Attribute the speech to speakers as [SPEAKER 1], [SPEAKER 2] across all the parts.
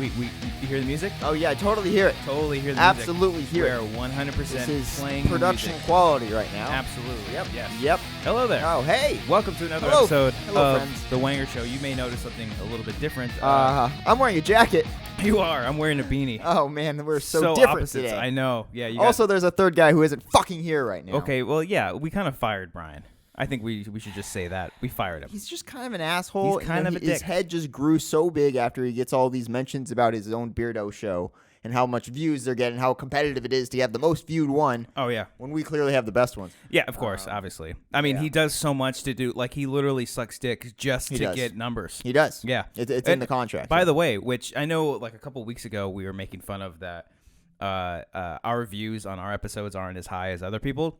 [SPEAKER 1] You hear the music?
[SPEAKER 2] Oh yeah, I totally hear it.
[SPEAKER 1] Totally hear the
[SPEAKER 2] Absolutely
[SPEAKER 1] music.
[SPEAKER 2] hear it.
[SPEAKER 1] We're 100%
[SPEAKER 2] This is
[SPEAKER 1] playing
[SPEAKER 2] production
[SPEAKER 1] music.
[SPEAKER 2] quality right now.
[SPEAKER 1] Absolutely.
[SPEAKER 2] Yep.
[SPEAKER 1] Yes.
[SPEAKER 2] Yep.
[SPEAKER 1] Hello there.
[SPEAKER 2] Oh, hey.
[SPEAKER 1] Welcome to another
[SPEAKER 2] Hello.
[SPEAKER 1] episode
[SPEAKER 2] Hello,
[SPEAKER 1] of
[SPEAKER 2] friends.
[SPEAKER 1] The Wanger Show. You may notice something a little bit different.
[SPEAKER 2] I'm wearing a jacket.
[SPEAKER 1] You are. I'm wearing a beanie.
[SPEAKER 2] Oh man, we're so different
[SPEAKER 1] opposites.
[SPEAKER 2] today.
[SPEAKER 1] I know. Yeah.
[SPEAKER 2] Also, there's a third guy who isn't fucking here right now.
[SPEAKER 1] Okay. Well, yeah. We kind of fired Brian. I think we should just say that. We fired him.
[SPEAKER 2] He's just kind of an asshole.
[SPEAKER 1] He's kind of a
[SPEAKER 2] His
[SPEAKER 1] dick.
[SPEAKER 2] head just grew so big after he gets all these mentions about his own Beardo show and how much views they're getting, how competitive it is to have the most viewed one.
[SPEAKER 1] Oh, yeah.
[SPEAKER 2] When we clearly have the best ones.
[SPEAKER 1] Yeah, of course, obviously. I mean,
[SPEAKER 2] yeah.
[SPEAKER 1] he does so much to do. Like, he literally sucks dick just
[SPEAKER 2] He
[SPEAKER 1] to
[SPEAKER 2] does.
[SPEAKER 1] get numbers.
[SPEAKER 2] He does.
[SPEAKER 1] Yeah.
[SPEAKER 2] It's in the contract.
[SPEAKER 1] By the way, which I know like a couple weeks ago we were making fun of that our views on our episodes aren't as high as other people.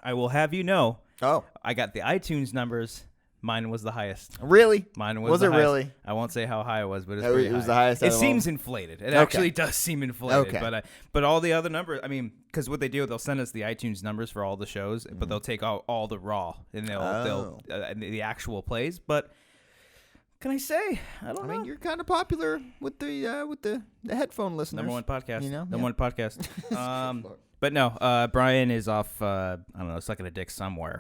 [SPEAKER 1] I will have you know, I got the iTunes numbers. Mine was the highest.
[SPEAKER 2] Really?
[SPEAKER 1] Mine was
[SPEAKER 2] Was
[SPEAKER 1] the
[SPEAKER 2] it
[SPEAKER 1] highest.
[SPEAKER 2] really?
[SPEAKER 1] I won't say how high it was, but
[SPEAKER 2] It
[SPEAKER 1] it's
[SPEAKER 2] was the highest out
[SPEAKER 1] It
[SPEAKER 2] of
[SPEAKER 1] seems
[SPEAKER 2] all?
[SPEAKER 1] inflated. It
[SPEAKER 2] Okay.
[SPEAKER 1] actually does seem inflated.
[SPEAKER 2] Okay.
[SPEAKER 1] But all the other numbers, I mean, because what they do, they'll send us the iTunes numbers for all the shows, but they'll take out all the raw and they'll the actual plays. But can I say? I don't know.
[SPEAKER 2] I mean, you're kind of popular with the headphone listeners.
[SPEAKER 1] Number one podcast.
[SPEAKER 2] You know?
[SPEAKER 1] Number one podcast. But no, Brian is off, I don't know, sucking a dick somewhere.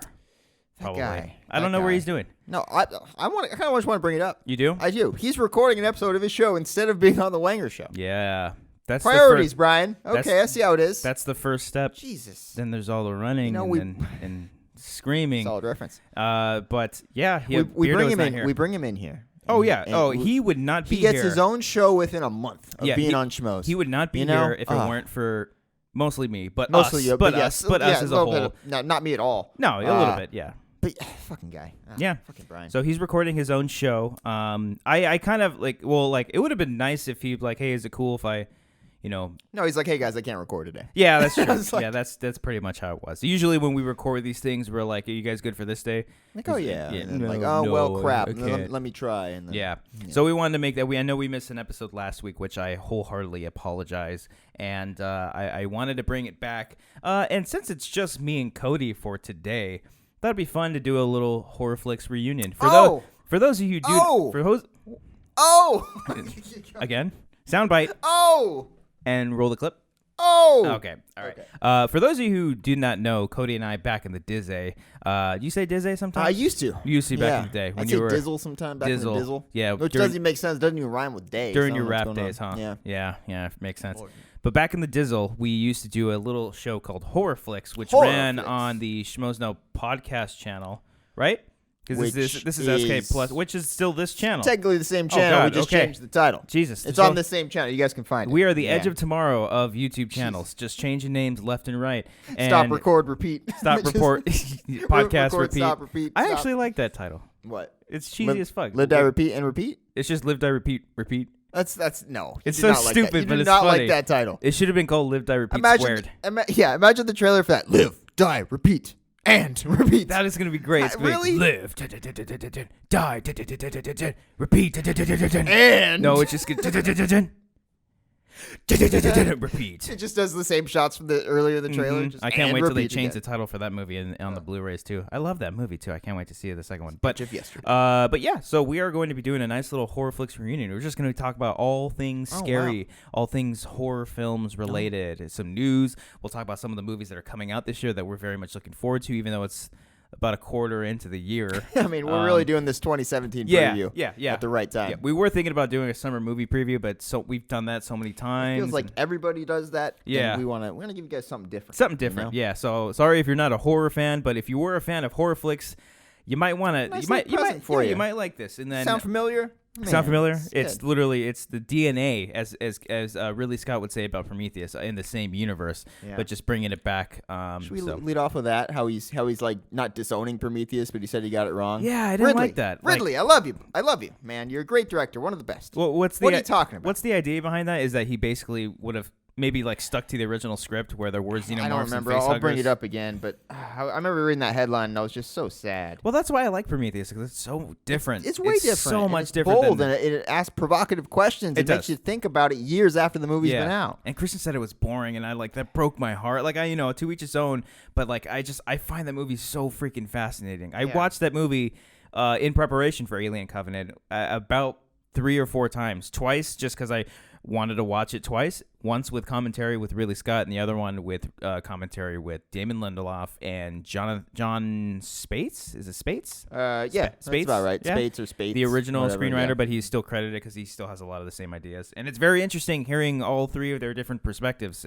[SPEAKER 1] Probably. I don't know where he's doing.
[SPEAKER 2] No, I kind of want to bring it up.
[SPEAKER 1] You do?
[SPEAKER 2] I do. He's recording an episode of his show instead of being on the Wanger show.
[SPEAKER 1] Yeah. That's
[SPEAKER 2] Priorities, Brian. Okay,
[SPEAKER 1] that's-
[SPEAKER 2] I see how it is.
[SPEAKER 1] That's the first step.
[SPEAKER 2] Jesus.
[SPEAKER 1] Then there's all the running and screaming.
[SPEAKER 2] Solid reference.
[SPEAKER 1] But yeah,
[SPEAKER 2] We bring him in.
[SPEAKER 1] Here.
[SPEAKER 2] We bring him in here.
[SPEAKER 1] Oh yeah.
[SPEAKER 2] And
[SPEAKER 1] He would not be
[SPEAKER 2] He gets
[SPEAKER 1] here.
[SPEAKER 2] his own show within a month of being on Schmoes.
[SPEAKER 1] He would not be here if it weren't for mostly me, but
[SPEAKER 2] mostly
[SPEAKER 1] us,
[SPEAKER 2] you,
[SPEAKER 1] but
[SPEAKER 2] yes,
[SPEAKER 1] us, but us as a whole.
[SPEAKER 2] Not me at all.
[SPEAKER 1] No, a little bit, yeah.
[SPEAKER 2] But fucking guy.
[SPEAKER 1] Yeah.
[SPEAKER 2] Fucking Brian.
[SPEAKER 1] So he's recording his own show. I kind of it would have been nice if he'd like, hey, is it cool if I,
[SPEAKER 2] No, he's like, hey guys, I can't record today.
[SPEAKER 1] Yeah, that's true.
[SPEAKER 2] Like,
[SPEAKER 1] yeah, that's pretty much how it was. Usually when we record these things, we're like, are you guys good for this day?
[SPEAKER 2] Like, oh yeah.
[SPEAKER 1] Yeah,
[SPEAKER 2] And then
[SPEAKER 1] no,
[SPEAKER 2] like, well,
[SPEAKER 1] no,
[SPEAKER 2] crap.
[SPEAKER 1] I
[SPEAKER 2] And then
[SPEAKER 1] can't.
[SPEAKER 2] let me try. And then,
[SPEAKER 1] Yeah. So we wanted to make that. I know we missed an episode last week, which I wholeheartedly apologize. And I wanted to bring it back. And since it's just me and Cody for today, that'd be fun to do a little HorrorFlix reunion. For those of you who do again, soundbite. And roll the clip. Okay. All right.
[SPEAKER 2] Okay.
[SPEAKER 1] For those of you who do not know, Cody and I back in the Dizzy. Do you say Dizzy sometimes?
[SPEAKER 2] I used to.
[SPEAKER 1] You used to back in the day when
[SPEAKER 2] I'd
[SPEAKER 1] you
[SPEAKER 2] say
[SPEAKER 1] were
[SPEAKER 2] Dizzle sometime back in the Dizzle.
[SPEAKER 1] Yeah,
[SPEAKER 2] Which
[SPEAKER 1] during-
[SPEAKER 2] doesn't even make sense. Doesn't even rhyme with day.
[SPEAKER 1] during
[SPEAKER 2] So I
[SPEAKER 1] your
[SPEAKER 2] don't know
[SPEAKER 1] rap
[SPEAKER 2] what's going
[SPEAKER 1] days,
[SPEAKER 2] on.
[SPEAKER 1] huh?
[SPEAKER 2] Yeah.
[SPEAKER 1] Yeah, makes sense.
[SPEAKER 2] Lord.
[SPEAKER 1] But back in the Dizzle, we used to do a little show called HorrorFlix, which
[SPEAKER 2] HorrorFlix.
[SPEAKER 1] ran on the Schmoes Know podcast channel, right? Because this is SK Plus, which is still this channel.
[SPEAKER 2] Technically the same channel.
[SPEAKER 1] God,
[SPEAKER 2] we just
[SPEAKER 1] okay.
[SPEAKER 2] changed the title.
[SPEAKER 1] Jesus,
[SPEAKER 2] It's on the same channel. You guys can find it.
[SPEAKER 1] We are the edge of tomorrow of YouTube channels, just changing names left and right. And
[SPEAKER 2] Stop, record, repeat.
[SPEAKER 1] Stop, report, podcast,
[SPEAKER 2] record,
[SPEAKER 1] repeat.
[SPEAKER 2] Stop, repeat.
[SPEAKER 1] I
[SPEAKER 2] stop.
[SPEAKER 1] actually like that title.
[SPEAKER 2] What?
[SPEAKER 1] It's cheesy as fuck.
[SPEAKER 2] Live, die, repeat, and repeat?
[SPEAKER 1] It's just live, die, repeat, repeat.
[SPEAKER 2] That's no. You
[SPEAKER 1] It's
[SPEAKER 2] do
[SPEAKER 1] so
[SPEAKER 2] not like
[SPEAKER 1] stupid,
[SPEAKER 2] that. You
[SPEAKER 1] but
[SPEAKER 2] do
[SPEAKER 1] it's
[SPEAKER 2] not
[SPEAKER 1] funny.
[SPEAKER 2] like that title.
[SPEAKER 1] It should have been called live, die, repeat squared.
[SPEAKER 2] Imagine the trailer for that. Live, die, repeat, and repeat.
[SPEAKER 1] That is going to be great. It's gonna be
[SPEAKER 2] Really?
[SPEAKER 1] live, die, repeat,
[SPEAKER 2] And
[SPEAKER 1] no, it's just repeat.
[SPEAKER 2] it just does the same shots from the earlier in the trailer.
[SPEAKER 1] Mhm.
[SPEAKER 2] Just
[SPEAKER 1] I can't
[SPEAKER 2] and
[SPEAKER 1] wait till they
[SPEAKER 2] repeat
[SPEAKER 1] change
[SPEAKER 2] again.
[SPEAKER 1] the title for that movie on the Blu-rays too. I love that movie too. I can't wait to see the second one. But
[SPEAKER 2] Of yesterday.
[SPEAKER 1] but yeah, so we are going to be doing a nice little HorrorFlix reunion. We're just going to talk about all things scary, all things horror films related, some news. We'll talk about some of the movies that are coming out this year that we're very much looking forward to, even though it's about a quarter into the year.
[SPEAKER 2] I mean, we're really doing this 2017 preview.
[SPEAKER 1] Yeah.
[SPEAKER 2] At the right time.
[SPEAKER 1] Yeah, we were thinking about doing a summer movie preview, but we've done that so many times.
[SPEAKER 2] It feels like everybody does that.
[SPEAKER 1] Yeah.
[SPEAKER 2] And we want to give you guys something different.
[SPEAKER 1] Something different,
[SPEAKER 2] you know?
[SPEAKER 1] yeah. So sorry if you're not a horror fan, but if you were a fan of HorrorFlix, you might want to.
[SPEAKER 2] Nice little present for you.
[SPEAKER 1] You might like this. And then
[SPEAKER 2] Sound familiar?
[SPEAKER 1] Sound familiar?
[SPEAKER 2] It's
[SPEAKER 1] It's literally the DNA, as Ridley Scott would say about Prometheus, in the same universe,
[SPEAKER 2] Yeah.
[SPEAKER 1] but just bringing it back.
[SPEAKER 2] Should we lead off with that? How he's like not disowning Prometheus, but he said he got it wrong.
[SPEAKER 1] Yeah, I didn't like that.
[SPEAKER 2] Ridley, I love you, man. You're a great director, one of the best.
[SPEAKER 1] Well, what
[SPEAKER 2] are you talking about?
[SPEAKER 1] What's the idea behind that? Is that he basically would have maybe like stuck to the original script where there were xenomorphs
[SPEAKER 2] I don't remember.
[SPEAKER 1] and
[SPEAKER 2] I'll bring
[SPEAKER 1] facehuggers?
[SPEAKER 2] it up again, but I remember reading that headline and I was just so sad.
[SPEAKER 1] Well, that's why I like Prometheus, because it's so different.
[SPEAKER 2] It's way different.
[SPEAKER 1] So
[SPEAKER 2] and
[SPEAKER 1] much
[SPEAKER 2] it's
[SPEAKER 1] different.
[SPEAKER 2] bold,
[SPEAKER 1] than
[SPEAKER 2] and it asks provocative questions.
[SPEAKER 1] It
[SPEAKER 2] It makes
[SPEAKER 1] does.
[SPEAKER 2] you think about it years after the movie's been out.
[SPEAKER 1] And Christian said it was boring, and that broke my heart. Like, to each his own, but like I find that movie so freaking fascinating. I watched that movie in preparation for Alien Covenant about 3 or 4 times. Twice just because I wanted to watch it twice. Once with commentary with Ridley Scott, and the other one with commentary with Damon Lindelof and John Spates. Is it Spates?
[SPEAKER 2] Yeah, that's about right.
[SPEAKER 1] Yeah.
[SPEAKER 2] Spates or Spates.
[SPEAKER 1] The original
[SPEAKER 2] whatever,
[SPEAKER 1] screenwriter,
[SPEAKER 2] yeah.
[SPEAKER 1] but he's still credited because he still has a lot of the same ideas. And it's very interesting hearing all 3 of their different perspectives.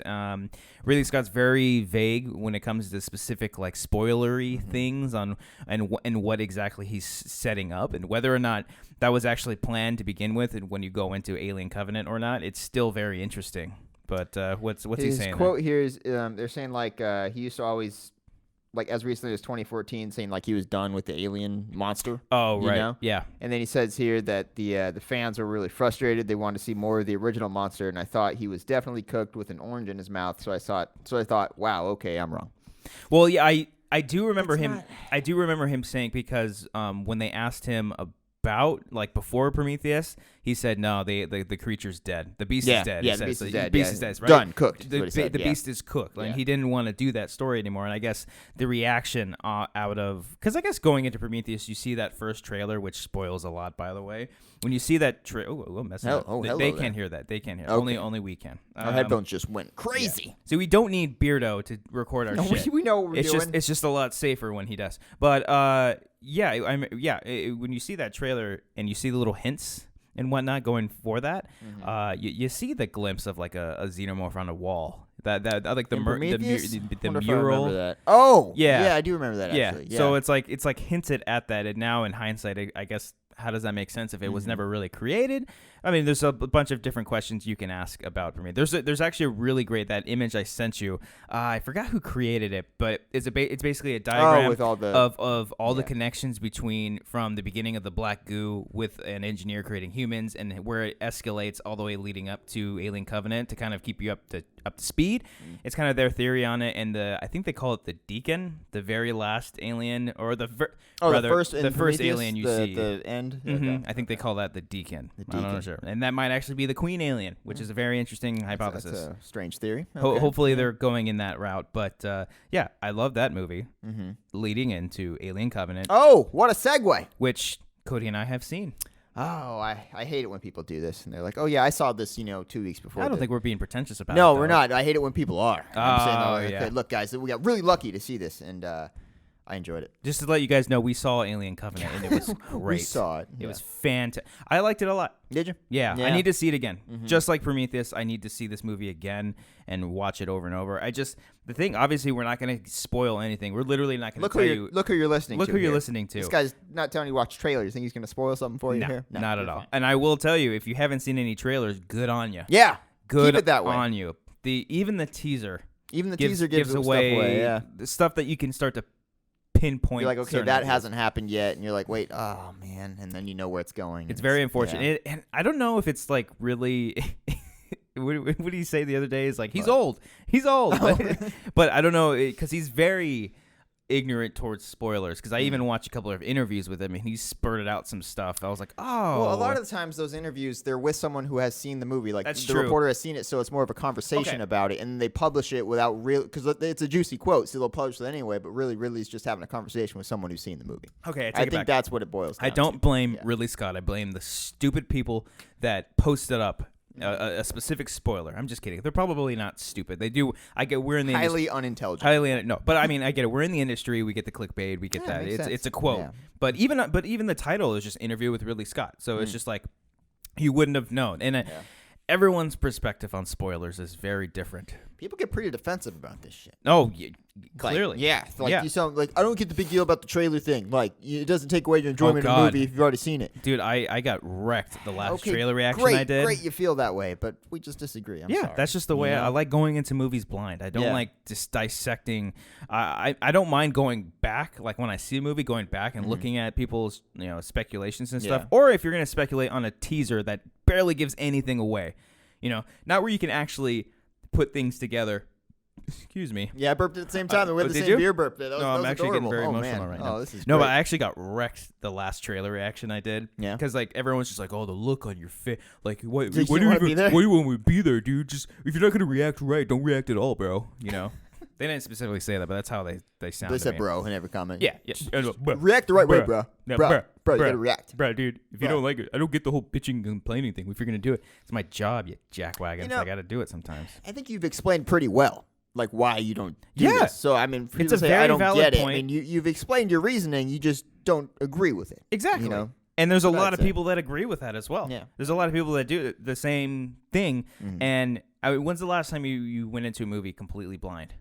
[SPEAKER 1] Ridley Scott's very vague when it comes to specific like spoilery things on and what exactly he's setting up, and whether or not that was actually planned to begin with, and when you go into Alien Covenant or not. It's still very interesting. But what's he saying?
[SPEAKER 2] His quote here is they're saying like he used to always, like as recently as 2014, saying like he was done with the alien monster.
[SPEAKER 1] Oh, right.
[SPEAKER 2] You know?
[SPEAKER 1] Yeah.
[SPEAKER 2] And then he says here that the fans were really frustrated. They wanted to see more of the original monster, and I thought he was definitely cooked with an orange in his mouth. So I thought, wow, okay, I'm wrong.
[SPEAKER 1] Well, yeah, I do remember him. I do remember him saying, because when they asked him about like before Prometheus, he said no, the creature's dead. The beast is dead.
[SPEAKER 2] Yeah, the beast is dead.
[SPEAKER 1] The beast is dead, right?
[SPEAKER 2] Done, cooked.
[SPEAKER 1] The beast is cooked. And he didn't want to do that story anymore. And I guess the reaction out of, because I guess going into Prometheus, you see that first trailer, which spoils a lot, by the way. When you see that they can't hear that. They can't hear. Okay. Only we can.
[SPEAKER 2] Our headphones just went crazy.
[SPEAKER 1] Yeah. So we don't need Beardo to record our shit.
[SPEAKER 2] We know what we're doing.
[SPEAKER 1] It's just a lot safer when he does. But when you see that trailer and you see the little hints and whatnot going for that, you see the glimpse of like a xenomorph on a wall. That like the mural.
[SPEAKER 2] That. Oh,
[SPEAKER 1] yeah,
[SPEAKER 2] I do remember that. Actually, yeah.
[SPEAKER 1] So it's like hinted at that, and now in hindsight, I guess. How does that make sense if it was never really created? I mean, there's a bunch of different questions you can ask about Prometheus. There's actually a really great, that image I sent you. I forgot who created it, but it's basically a diagram
[SPEAKER 2] with all the,
[SPEAKER 1] of all the connections from the beginning of the black goo with an engineer creating humans, and where it escalates all the way leading up to Alien Covenant to kind of keep you up to speed. It's kind of their theory on it, and I think they call it the Deacon, the very last alien, or the first alien you see.
[SPEAKER 2] The end.
[SPEAKER 1] Okay. I think they call that the Deacon. I'm not sure. And that might actually be the Queen alien, which is a very interesting hypothesis.
[SPEAKER 2] That's a strange theory.
[SPEAKER 1] Okay. Hopefully they're going in that route. But I love that movie leading into Alien Covenant.
[SPEAKER 2] Oh, what a segue.
[SPEAKER 1] Which Cody and I have seen.
[SPEAKER 2] Oh, I hate it when people do this, and they're like, "Oh yeah, I saw this, 2 weeks before."
[SPEAKER 1] I don't think we're being pretentious about it.
[SPEAKER 2] No, we're not. I hate it when people are.
[SPEAKER 1] I'm
[SPEAKER 2] saying, okay, look, guys, we got really lucky to see this, and I enjoyed it.
[SPEAKER 1] Just to let you guys know, we saw Alien Covenant, and it was great.
[SPEAKER 2] We saw it.
[SPEAKER 1] It was fantastic. I liked it a lot.
[SPEAKER 2] Did you?
[SPEAKER 1] Yeah. I need to see it again. Just like Prometheus, I need to see this movie again and watch it over and over. The thing, obviously, we're not going to spoil anything. We're literally not going to tell you.
[SPEAKER 2] Look who you're listening to.
[SPEAKER 1] Look who you're listening to.
[SPEAKER 2] This guy's not telling you to watch trailers. You think he's going to spoil something for you here?
[SPEAKER 1] No, not at all. And I will tell you, if you haven't seen any trailers, good on you.
[SPEAKER 2] Yeah.
[SPEAKER 1] Good
[SPEAKER 2] Keep it that way.
[SPEAKER 1] on you. Even the teaser.
[SPEAKER 2] Gives away yeah.
[SPEAKER 1] The stuff that you can start to pinpoint.
[SPEAKER 2] You're like, okay, that hasn't happened yet, and you're like, wait, oh man, and then you know where it's going.
[SPEAKER 1] It's very unfortunate, and I don't know if it's like really. What did he say the other day? Is like he's old, but I don't know, because he's very ignorant towards spoilers, because I even watched a couple of interviews with him and he spurted out some stuff. I was like, oh.
[SPEAKER 2] Well, a lot of the times those interviews, they're with someone who has seen the movie. Like
[SPEAKER 1] That's
[SPEAKER 2] the
[SPEAKER 1] true.
[SPEAKER 2] reporter has seen it, so it's more of a conversation about it, and they publish it without real, because it's a juicy quote, so they'll publish it anyway. But really, Ridley's just having a conversation with someone who's seen the movie.
[SPEAKER 1] Okay,
[SPEAKER 2] I think that's what it boils down
[SPEAKER 1] I don't
[SPEAKER 2] to.
[SPEAKER 1] blame Ridley Scott. I blame the stupid people that posted up a specific spoiler. I'm just kidding. They're probably not stupid. They do. We're in the
[SPEAKER 2] highly unintelligent.
[SPEAKER 1] No, but I mean, I get it. We're in the industry. We get the clickbait. We get that. It's a quote. Yeah. But even the title is just interview with Ridley Scott. So it's just like you wouldn't have known. And everyone's perspective on spoilers is very different.
[SPEAKER 2] People get pretty defensive about this shit.
[SPEAKER 1] Oh, clearly.
[SPEAKER 2] You sound like, I don't get the big deal about the trailer thing. Like, it doesn't take away your enjoyment of the movie if you've already seen it.
[SPEAKER 1] Dude, I got wrecked the last trailer reaction I did.
[SPEAKER 2] Great, you feel that way, but we just disagree. I'm sorry.
[SPEAKER 1] That's just the way I like going into movies blind. I don't like just dissecting. I don't mind going back, like when I see a movie, going back and looking at people's speculations and stuff. Or if you're going to speculate on a teaser that barely gives anything away. Not where you can actually put things together. Excuse me.
[SPEAKER 2] Yeah, I burped at the same time. We had the same beer burp.
[SPEAKER 1] I'm actually getting very emotional right now.
[SPEAKER 2] This is
[SPEAKER 1] no,
[SPEAKER 2] great.
[SPEAKER 1] but I actually got wrecked the last trailer reaction I did. Yeah. Because everyone's just like, oh, the look on your face. Like, why do you want me to be there, dude? Just if you're not gonna react right, don't react at all, bro. They didn't specifically say that, but that's how they sound.
[SPEAKER 2] They said bro in every comment.
[SPEAKER 1] Yeah.
[SPEAKER 2] React the right way, bro.
[SPEAKER 1] Bro.
[SPEAKER 2] Bro, you gotta react.
[SPEAKER 1] Bro, dude, if you don't like it, I don't get the whole bitching and complaining thing. If you're gonna do it, it's my job, you jackwagon. So I gotta do it sometimes.
[SPEAKER 2] I think you've explained pretty well, like why you don't do
[SPEAKER 1] Yeah.
[SPEAKER 2] this. So I mean, for
[SPEAKER 1] It's
[SPEAKER 2] you
[SPEAKER 1] a
[SPEAKER 2] to say
[SPEAKER 1] very
[SPEAKER 2] I don't
[SPEAKER 1] valid
[SPEAKER 2] get it.
[SPEAKER 1] point.
[SPEAKER 2] I mean, you've explained your reasoning. You just don't agree with it.
[SPEAKER 1] Exactly.
[SPEAKER 2] You know.
[SPEAKER 1] And there's a lot of
[SPEAKER 2] That's it.
[SPEAKER 1] people that agree with that as well.
[SPEAKER 2] Yeah.
[SPEAKER 1] There's a lot of people that do the same thing. And when's the last time you went into a movie completely blind?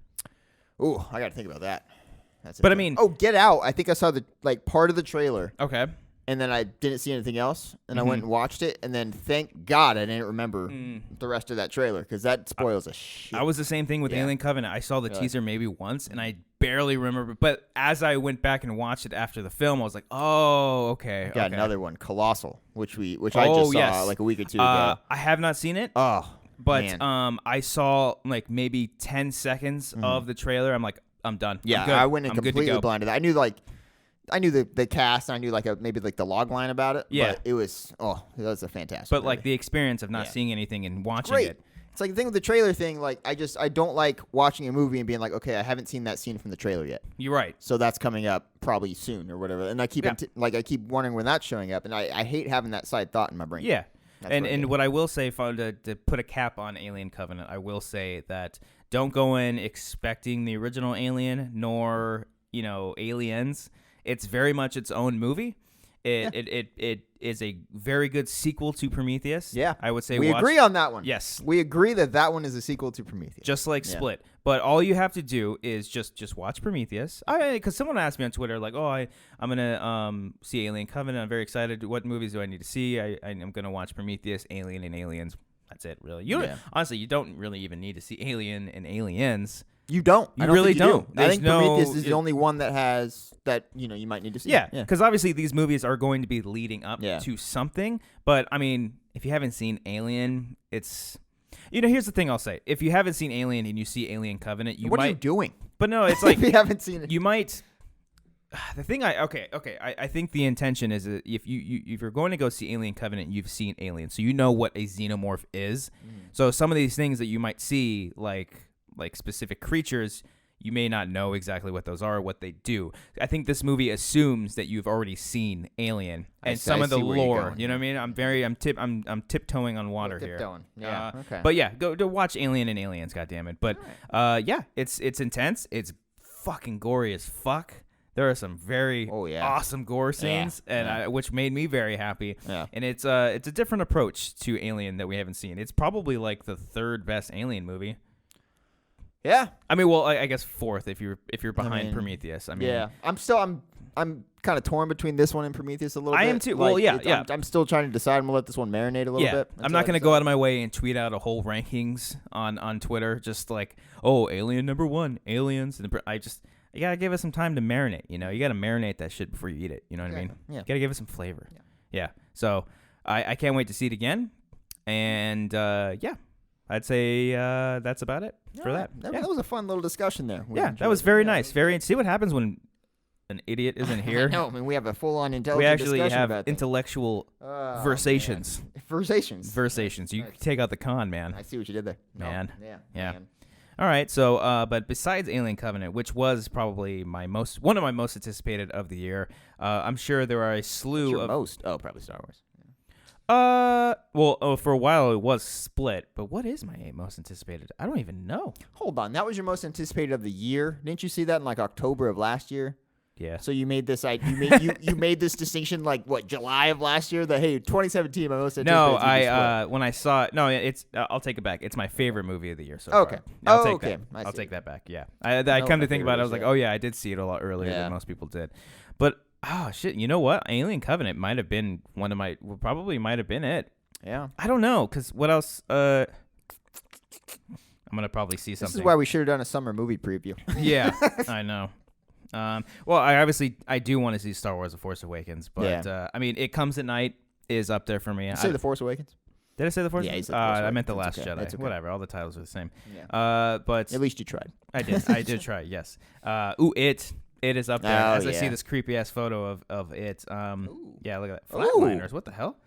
[SPEAKER 2] Ooh, I gotta think about that. That's
[SPEAKER 1] But I mean,
[SPEAKER 2] Get Out. I think I saw the part of the trailer,
[SPEAKER 1] okay.
[SPEAKER 2] and then I didn't see anything else, and I went and watched it, and then thank God I didn't remember the rest of that trailer because that spoils a shit.
[SPEAKER 1] I was the same thing with
[SPEAKER 2] Yeah.
[SPEAKER 1] Alien Covenant. I saw the teaser maybe once, and I barely remember. But as I went back and watched it after the film, I was like, "Oh, okay."
[SPEAKER 2] Got
[SPEAKER 1] okay.
[SPEAKER 2] another one, Colossal, which I just saw
[SPEAKER 1] yes.
[SPEAKER 2] like a week or two ago.
[SPEAKER 1] I have not seen it,
[SPEAKER 2] Oh,
[SPEAKER 1] but
[SPEAKER 2] man.
[SPEAKER 1] I saw like maybe 10 seconds of the trailer. I'm like, I'm done.
[SPEAKER 2] Yeah,
[SPEAKER 1] I'm good.
[SPEAKER 2] I went in
[SPEAKER 1] I'm good to
[SPEAKER 2] completely
[SPEAKER 1] go.
[SPEAKER 2] blinded. I knew the cast. I knew maybe the log line about it.
[SPEAKER 1] Yeah.
[SPEAKER 2] But it was a fantastic.
[SPEAKER 1] But like
[SPEAKER 2] movie.
[SPEAKER 1] the experience of not
[SPEAKER 2] Yeah.
[SPEAKER 1] seeing anything and watching
[SPEAKER 2] Great.
[SPEAKER 1] it.
[SPEAKER 2] It's like the thing with the trailer thing. Like I don't like watching a movie and being like, okay, I haven't seen that scene from the trailer yet,
[SPEAKER 1] You're right.
[SPEAKER 2] so that's coming up probably soon or whatever. And I keep
[SPEAKER 1] Yeah.
[SPEAKER 2] I keep wondering when that's showing up, and I hate having that side thought in my brain.
[SPEAKER 1] Yeah.
[SPEAKER 2] That's
[SPEAKER 1] And
[SPEAKER 2] what I
[SPEAKER 1] and
[SPEAKER 2] hate.
[SPEAKER 1] what I will say, to put a cap on Alien Covenant, I will say that don't go in expecting the original Alien nor Aliens. It's very much its own movie. It is a very good sequel to Prometheus.
[SPEAKER 2] Yeah,
[SPEAKER 1] I would say
[SPEAKER 2] we agree on that one.
[SPEAKER 1] Yes.
[SPEAKER 2] we agree that one is a sequel to Prometheus.
[SPEAKER 1] Just like
[SPEAKER 2] Yeah.
[SPEAKER 1] Split. But all you have to do is just watch Prometheus. Because someone asked me on Twitter, like, I'm going to see Alien Covenant. I'm very excited. What movies do I need to see? I'm going to watch Prometheus, Alien, and Aliens. That's it, really. Honestly, you don't really even need to see Alien and Aliens.
[SPEAKER 2] You don't.
[SPEAKER 1] You
[SPEAKER 2] I don't
[SPEAKER 1] really
[SPEAKER 2] think you
[SPEAKER 1] don't.
[SPEAKER 2] Do. I
[SPEAKER 1] There's
[SPEAKER 2] think
[SPEAKER 1] no-
[SPEAKER 2] Prometheus is the only one that has that you might need to see.
[SPEAKER 1] Yeah, because obviously these movies are going to be leading up
[SPEAKER 2] Yeah.
[SPEAKER 1] to something. But, I mean, if you haven't seen Alien, it's... here's the thing I'll say. If you haven't seen Alien and you see Alien Covenant, you
[SPEAKER 2] What
[SPEAKER 1] might...
[SPEAKER 2] are you doing?
[SPEAKER 1] But no, it's like...
[SPEAKER 2] if you haven't seen it.
[SPEAKER 1] You might... The thing I think the intention is that if you're going to go see Alien Covenant, you've seen Alien, so you know what a xenomorph is. So some of these things that you might see, like specific creatures, you may not know exactly what those are or what they do. I think this movie assumes that you've already seen Alien and some of the
[SPEAKER 2] see where you're
[SPEAKER 1] lore.
[SPEAKER 2] going.
[SPEAKER 1] You know what I mean? I'm tiptoeing on water here.
[SPEAKER 2] Tiptoeing. Yeah. Okay.
[SPEAKER 1] But yeah, go to watch Alien and Aliens. Goddammit. But yeah, it's intense. It's fucking gory as fuck. There are some very awesome gore scenes, which made me very happy.
[SPEAKER 2] Yeah.
[SPEAKER 1] And it's a different approach to Alien that we haven't seen. It's probably like the third best Alien movie.
[SPEAKER 2] Yeah.
[SPEAKER 1] I mean, well, I guess fourth if you're behind Prometheus. I mean,
[SPEAKER 2] yeah. I'm kind of torn between this one and Prometheus a little bit.
[SPEAKER 1] I am too. Well, yeah.
[SPEAKER 2] I'm still trying to decide. I'm gonna let this one marinate a little bit.
[SPEAKER 1] I'm not going to go out of my way and tweet out a whole rankings on Twitter, just like, Alien number 1, Aliens. And you got to give it some time to marinate. You got to marinate that shit before you eat it. You know what I mean?
[SPEAKER 2] Yeah.
[SPEAKER 1] You got to give it some flavor. Yeah. So I can't wait to see it again. And I'd say that's about it for that.
[SPEAKER 2] That was a fun little discussion there.
[SPEAKER 1] That was very nice. See what happens when an idiot isn't here.
[SPEAKER 2] No, I mean we have a full-on intelligent
[SPEAKER 1] We actually
[SPEAKER 2] discussion
[SPEAKER 1] have
[SPEAKER 2] about things.
[SPEAKER 1] intellectual versations.
[SPEAKER 2] Versations.
[SPEAKER 1] You take out the con, man.
[SPEAKER 2] I see what you did there.
[SPEAKER 1] Man.
[SPEAKER 2] Yeah.
[SPEAKER 1] Yeah. All right. So, but besides Alien Covenant, which was probably one of my most anticipated of the year, I'm sure there are a slew of
[SPEAKER 2] probably Star Wars.
[SPEAKER 1] For a while it was Split, but what is my most anticipated? I don't even know.
[SPEAKER 2] Hold on, that was your most anticipated of the year. Didn't you see that in like October of last year?
[SPEAKER 1] Yeah.
[SPEAKER 2] So you made this you made this distinction like what, July of last year, that 2017 my most anticipated.
[SPEAKER 1] No, when I saw it, it's I'll take it back. It's my favorite movie of the year so far.
[SPEAKER 2] Okay.
[SPEAKER 1] I'll take
[SPEAKER 2] okay.
[SPEAKER 1] that. I'll take that back. Yeah.
[SPEAKER 2] I
[SPEAKER 1] I come
[SPEAKER 2] my
[SPEAKER 1] to think about it, I was like,
[SPEAKER 2] favorite
[SPEAKER 1] I did see it a lot earlier than most people did. But shit, you know what? Alien Covenant might have been probably might have been it.
[SPEAKER 2] Yeah.
[SPEAKER 1] I don't know, cuz what else I'm going to probably see something.
[SPEAKER 2] This is why we should have done a summer movie preview.
[SPEAKER 1] Yeah, I know. I do want to see Star Wars: The Force Awakens, but I mean, It Comes at Night is up there for me.
[SPEAKER 2] Did you say The Force Awakens?
[SPEAKER 1] Did I say The Force?
[SPEAKER 2] Yeah, you said The Force
[SPEAKER 1] I meant The
[SPEAKER 2] Awakens.
[SPEAKER 1] Last
[SPEAKER 2] That's okay.
[SPEAKER 1] Jedi. Whatever, all the titles are the same.
[SPEAKER 2] Yeah.
[SPEAKER 1] But
[SPEAKER 2] at least you tried.
[SPEAKER 1] I did try. Yes. It is up there. I see this creepy ass photo of it. Yeah, look at that. Flatliners. What the hell?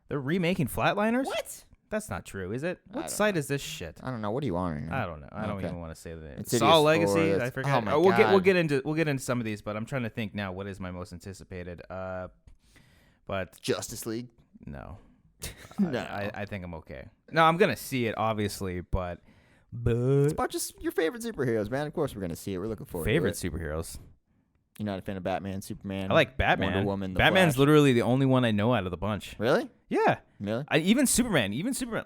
[SPEAKER 1] They're remaking Flatliners?
[SPEAKER 2] What?
[SPEAKER 1] That's not true, is it? What site is this shit?
[SPEAKER 2] I don't know. What are you on right now?
[SPEAKER 1] I don't know. I don't even want to say the name.
[SPEAKER 2] Insidious
[SPEAKER 1] Saw
[SPEAKER 2] 4,
[SPEAKER 1] Legacy. I forgot.
[SPEAKER 2] Oh my
[SPEAKER 1] we'll
[SPEAKER 2] God.
[SPEAKER 1] get into some of these, but I'm trying to think now. What is my most anticipated? But
[SPEAKER 2] Justice League.
[SPEAKER 1] no.
[SPEAKER 2] No.
[SPEAKER 1] I think I'm okay. No, I'm gonna see it obviously, but
[SPEAKER 2] It's about just your favorite superheroes, man. Of course we're gonna see it. We're looking forward
[SPEAKER 1] favorite
[SPEAKER 2] to it.
[SPEAKER 1] superheroes.
[SPEAKER 2] You're not a fan of Batman, Superman?
[SPEAKER 1] I like Batman.
[SPEAKER 2] Wonder Woman, the
[SPEAKER 1] Batman's
[SPEAKER 2] Flash.
[SPEAKER 1] literally the only one I know out of the bunch.
[SPEAKER 2] Really?
[SPEAKER 1] Yeah.
[SPEAKER 2] Really?
[SPEAKER 1] Even Superman,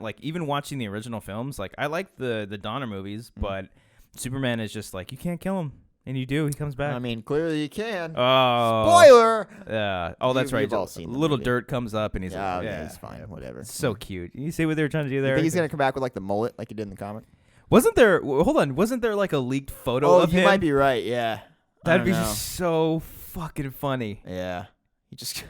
[SPEAKER 1] like even watching the original films, like I like the Donner movies, but Superman is just like you can't kill him, and you do. He comes back.
[SPEAKER 2] I mean, clearly you can.
[SPEAKER 1] Oh,
[SPEAKER 2] Spoiler!
[SPEAKER 1] Yeah. Oh, that's right.
[SPEAKER 2] You've all seen the
[SPEAKER 1] Little
[SPEAKER 2] movie.
[SPEAKER 1] dirt comes up, and he's
[SPEAKER 2] Yeah,
[SPEAKER 1] like,
[SPEAKER 2] okay,
[SPEAKER 1] yeah,
[SPEAKER 2] it's fine. Whatever.
[SPEAKER 1] It's so cute. You see what they were trying to do there?
[SPEAKER 2] You think he's gonna come back with like the mullet, like he did in the comic?
[SPEAKER 1] Wasn't there? Hold on. Wasn't there like a leaked photo
[SPEAKER 2] Oh,
[SPEAKER 1] of
[SPEAKER 2] you
[SPEAKER 1] him?
[SPEAKER 2] might be right. Yeah.
[SPEAKER 1] That'd be
[SPEAKER 2] know.
[SPEAKER 1] so fucking funny.
[SPEAKER 2] Yeah. He just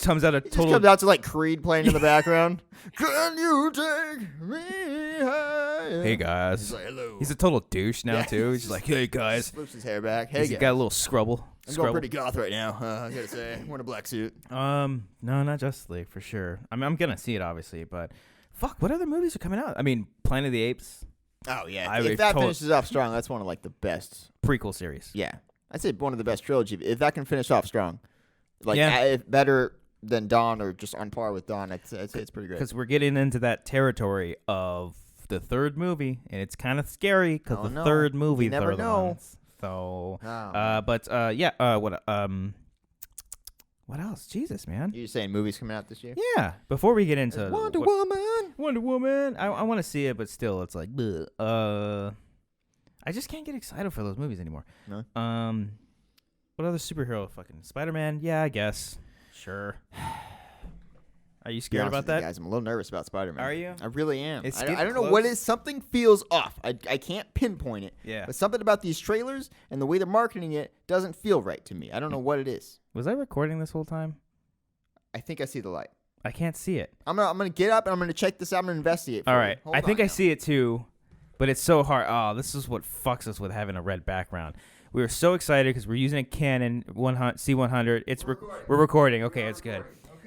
[SPEAKER 1] Comes out a
[SPEAKER 2] He
[SPEAKER 1] total.
[SPEAKER 2] just comes out to like Creed playing in the background. Can you take me higher?
[SPEAKER 1] Hey guys.
[SPEAKER 2] He's like, hello.
[SPEAKER 1] He's a total douche now
[SPEAKER 2] Yeah,
[SPEAKER 1] too. He's just like, hey guys.
[SPEAKER 2] Flips his hair back. Hey,
[SPEAKER 1] He's
[SPEAKER 2] guys.
[SPEAKER 1] got a little scrubble.
[SPEAKER 2] I'm going pretty goth right now. I gotta say, I'm wearing a black suit.
[SPEAKER 1] No, not Justice League for sure. I mean, I'm gonna see it obviously, but fuck, what other movies are coming out? I mean, Planet of the Apes
[SPEAKER 2] Oh yeah.
[SPEAKER 1] I
[SPEAKER 2] If
[SPEAKER 1] would
[SPEAKER 2] that
[SPEAKER 1] tot-
[SPEAKER 2] finishes off strong, that's one of like the best.
[SPEAKER 1] prequel series.
[SPEAKER 2] Yeah, I'd say one of the best trilogy. If that can finish off strong, like
[SPEAKER 1] Yeah.
[SPEAKER 2] if better than Dawn or just on par with Dawn, I'd say it's pretty great.
[SPEAKER 1] Because we're getting into that territory of the third movie, and it's kind of scary because
[SPEAKER 2] Oh,
[SPEAKER 1] the
[SPEAKER 2] no.
[SPEAKER 1] third movie.
[SPEAKER 2] You never
[SPEAKER 1] are the
[SPEAKER 2] know.
[SPEAKER 1] ones. So,
[SPEAKER 2] Oh.
[SPEAKER 1] yeah. What else? Jesus, man.
[SPEAKER 2] You're saying movies coming out this year?
[SPEAKER 1] Yeah. Before we get into
[SPEAKER 2] Wonder
[SPEAKER 1] Wonder Woman, I want to see it, but still, it's like, bleh. I just can't get excited for those movies anymore.
[SPEAKER 2] No?
[SPEAKER 1] What other superhero? Fucking Spider-Man? Yeah, I guess. Sure. Are you scared about that?
[SPEAKER 2] Guys, I'm a little nervous about Spider-Man.
[SPEAKER 1] Are you?
[SPEAKER 2] I really am.
[SPEAKER 1] It's
[SPEAKER 2] I
[SPEAKER 1] getting
[SPEAKER 2] don't know what
[SPEAKER 1] close.
[SPEAKER 2] it is. Something feels off. I can't pinpoint it.
[SPEAKER 1] Yeah.
[SPEAKER 2] But something about these trailers and the way they're marketing it doesn't feel right to me. I don't know what it is.
[SPEAKER 1] Was I recording this whole time?
[SPEAKER 2] I think I see the light.
[SPEAKER 1] I can't see it.
[SPEAKER 2] I'm gonna get up and I'm gonna check this out. I'm gonna investigate. For
[SPEAKER 1] All
[SPEAKER 2] you.
[SPEAKER 1] right.
[SPEAKER 2] Hold
[SPEAKER 1] I think
[SPEAKER 2] on
[SPEAKER 1] I
[SPEAKER 2] now.
[SPEAKER 1] see it too, but it's so hard. Oh, this is what fucks us with having a red background. We were so excited because we're using a Canon C100. We're recording. Okay, it's good.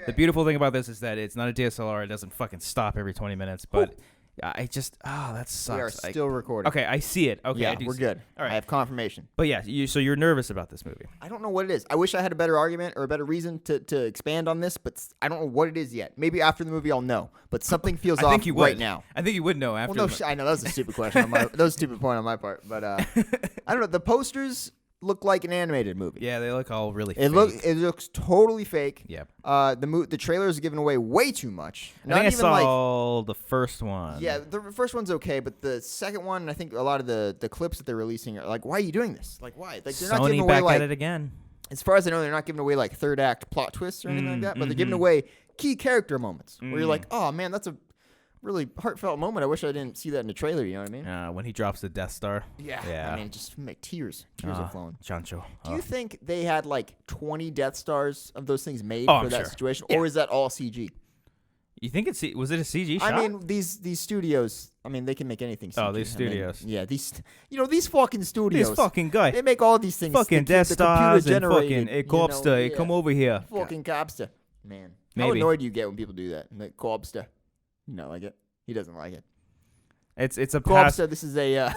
[SPEAKER 1] The beautiful thing about this is that it's not a DSLR. It doesn't fucking stop every 20 minutes. But I just, that sucks.
[SPEAKER 2] We are still recording.
[SPEAKER 1] Okay, I see it. Okay,
[SPEAKER 2] Yeah,
[SPEAKER 1] I do
[SPEAKER 2] we're
[SPEAKER 1] see-
[SPEAKER 2] good.
[SPEAKER 1] All right.
[SPEAKER 2] I have confirmation.
[SPEAKER 1] But yeah, so you're nervous about this movie.
[SPEAKER 2] I don't know what it is. I wish I had a better argument or a better reason to expand on this, but I don't know what it is yet. Maybe after the movie I'll know. But something feels
[SPEAKER 1] I
[SPEAKER 2] off
[SPEAKER 1] think you would.
[SPEAKER 2] right now.
[SPEAKER 1] I think you would know after.
[SPEAKER 2] Well, no, I know that was a stupid question. That was a stupid point on my part. But I don't know. The posters look like an animated movie.
[SPEAKER 1] Yeah, they look all really.
[SPEAKER 2] It
[SPEAKER 1] fake.
[SPEAKER 2] looks totally fake.
[SPEAKER 1] Yeah.
[SPEAKER 2] The trailers are giving away way too much.
[SPEAKER 1] I think I saw the first one.
[SPEAKER 2] Yeah, the first one's okay, but the second one, I think a lot of the clips that they're releasing are like, why are you doing this? Like, why? Like, they're not giving
[SPEAKER 1] Sony
[SPEAKER 2] away
[SPEAKER 1] back
[SPEAKER 2] like,
[SPEAKER 1] at it again.
[SPEAKER 2] as far as I know, they're not giving away like third act plot twists or anything like that, but they're giving away key character moments where you're like, oh man, that's a really heartfelt moment. I wish I didn't see that in the trailer. You know what I mean?
[SPEAKER 1] When he drops the Death Star.
[SPEAKER 2] Yeah. I mean, just make tears are flowing.
[SPEAKER 1] Chancho.
[SPEAKER 2] Do you think they had like 20 Death Stars of those things made
[SPEAKER 1] Oh,
[SPEAKER 2] for
[SPEAKER 1] I'm
[SPEAKER 2] that
[SPEAKER 1] sure.
[SPEAKER 2] situation,
[SPEAKER 1] Yeah.
[SPEAKER 2] or is that all CG?
[SPEAKER 1] You think was it a CG shot?
[SPEAKER 2] I mean, these studios. I mean, they can make anything. CG.
[SPEAKER 1] Oh, these studios.
[SPEAKER 2] These fucking studios.
[SPEAKER 1] This fucking guy.
[SPEAKER 2] They make all these things.
[SPEAKER 1] Fucking
[SPEAKER 2] the
[SPEAKER 1] Death Stars and
[SPEAKER 2] computer-generated,
[SPEAKER 1] fucking Cobbster, come over here.
[SPEAKER 2] Fucking Cobbster. Man, how
[SPEAKER 1] Maybe.
[SPEAKER 2] annoyed do you get when people do that? Like Cobbster. You not like it? He doesn't like it.
[SPEAKER 1] It's a pass.
[SPEAKER 2] Cobbster, this is a...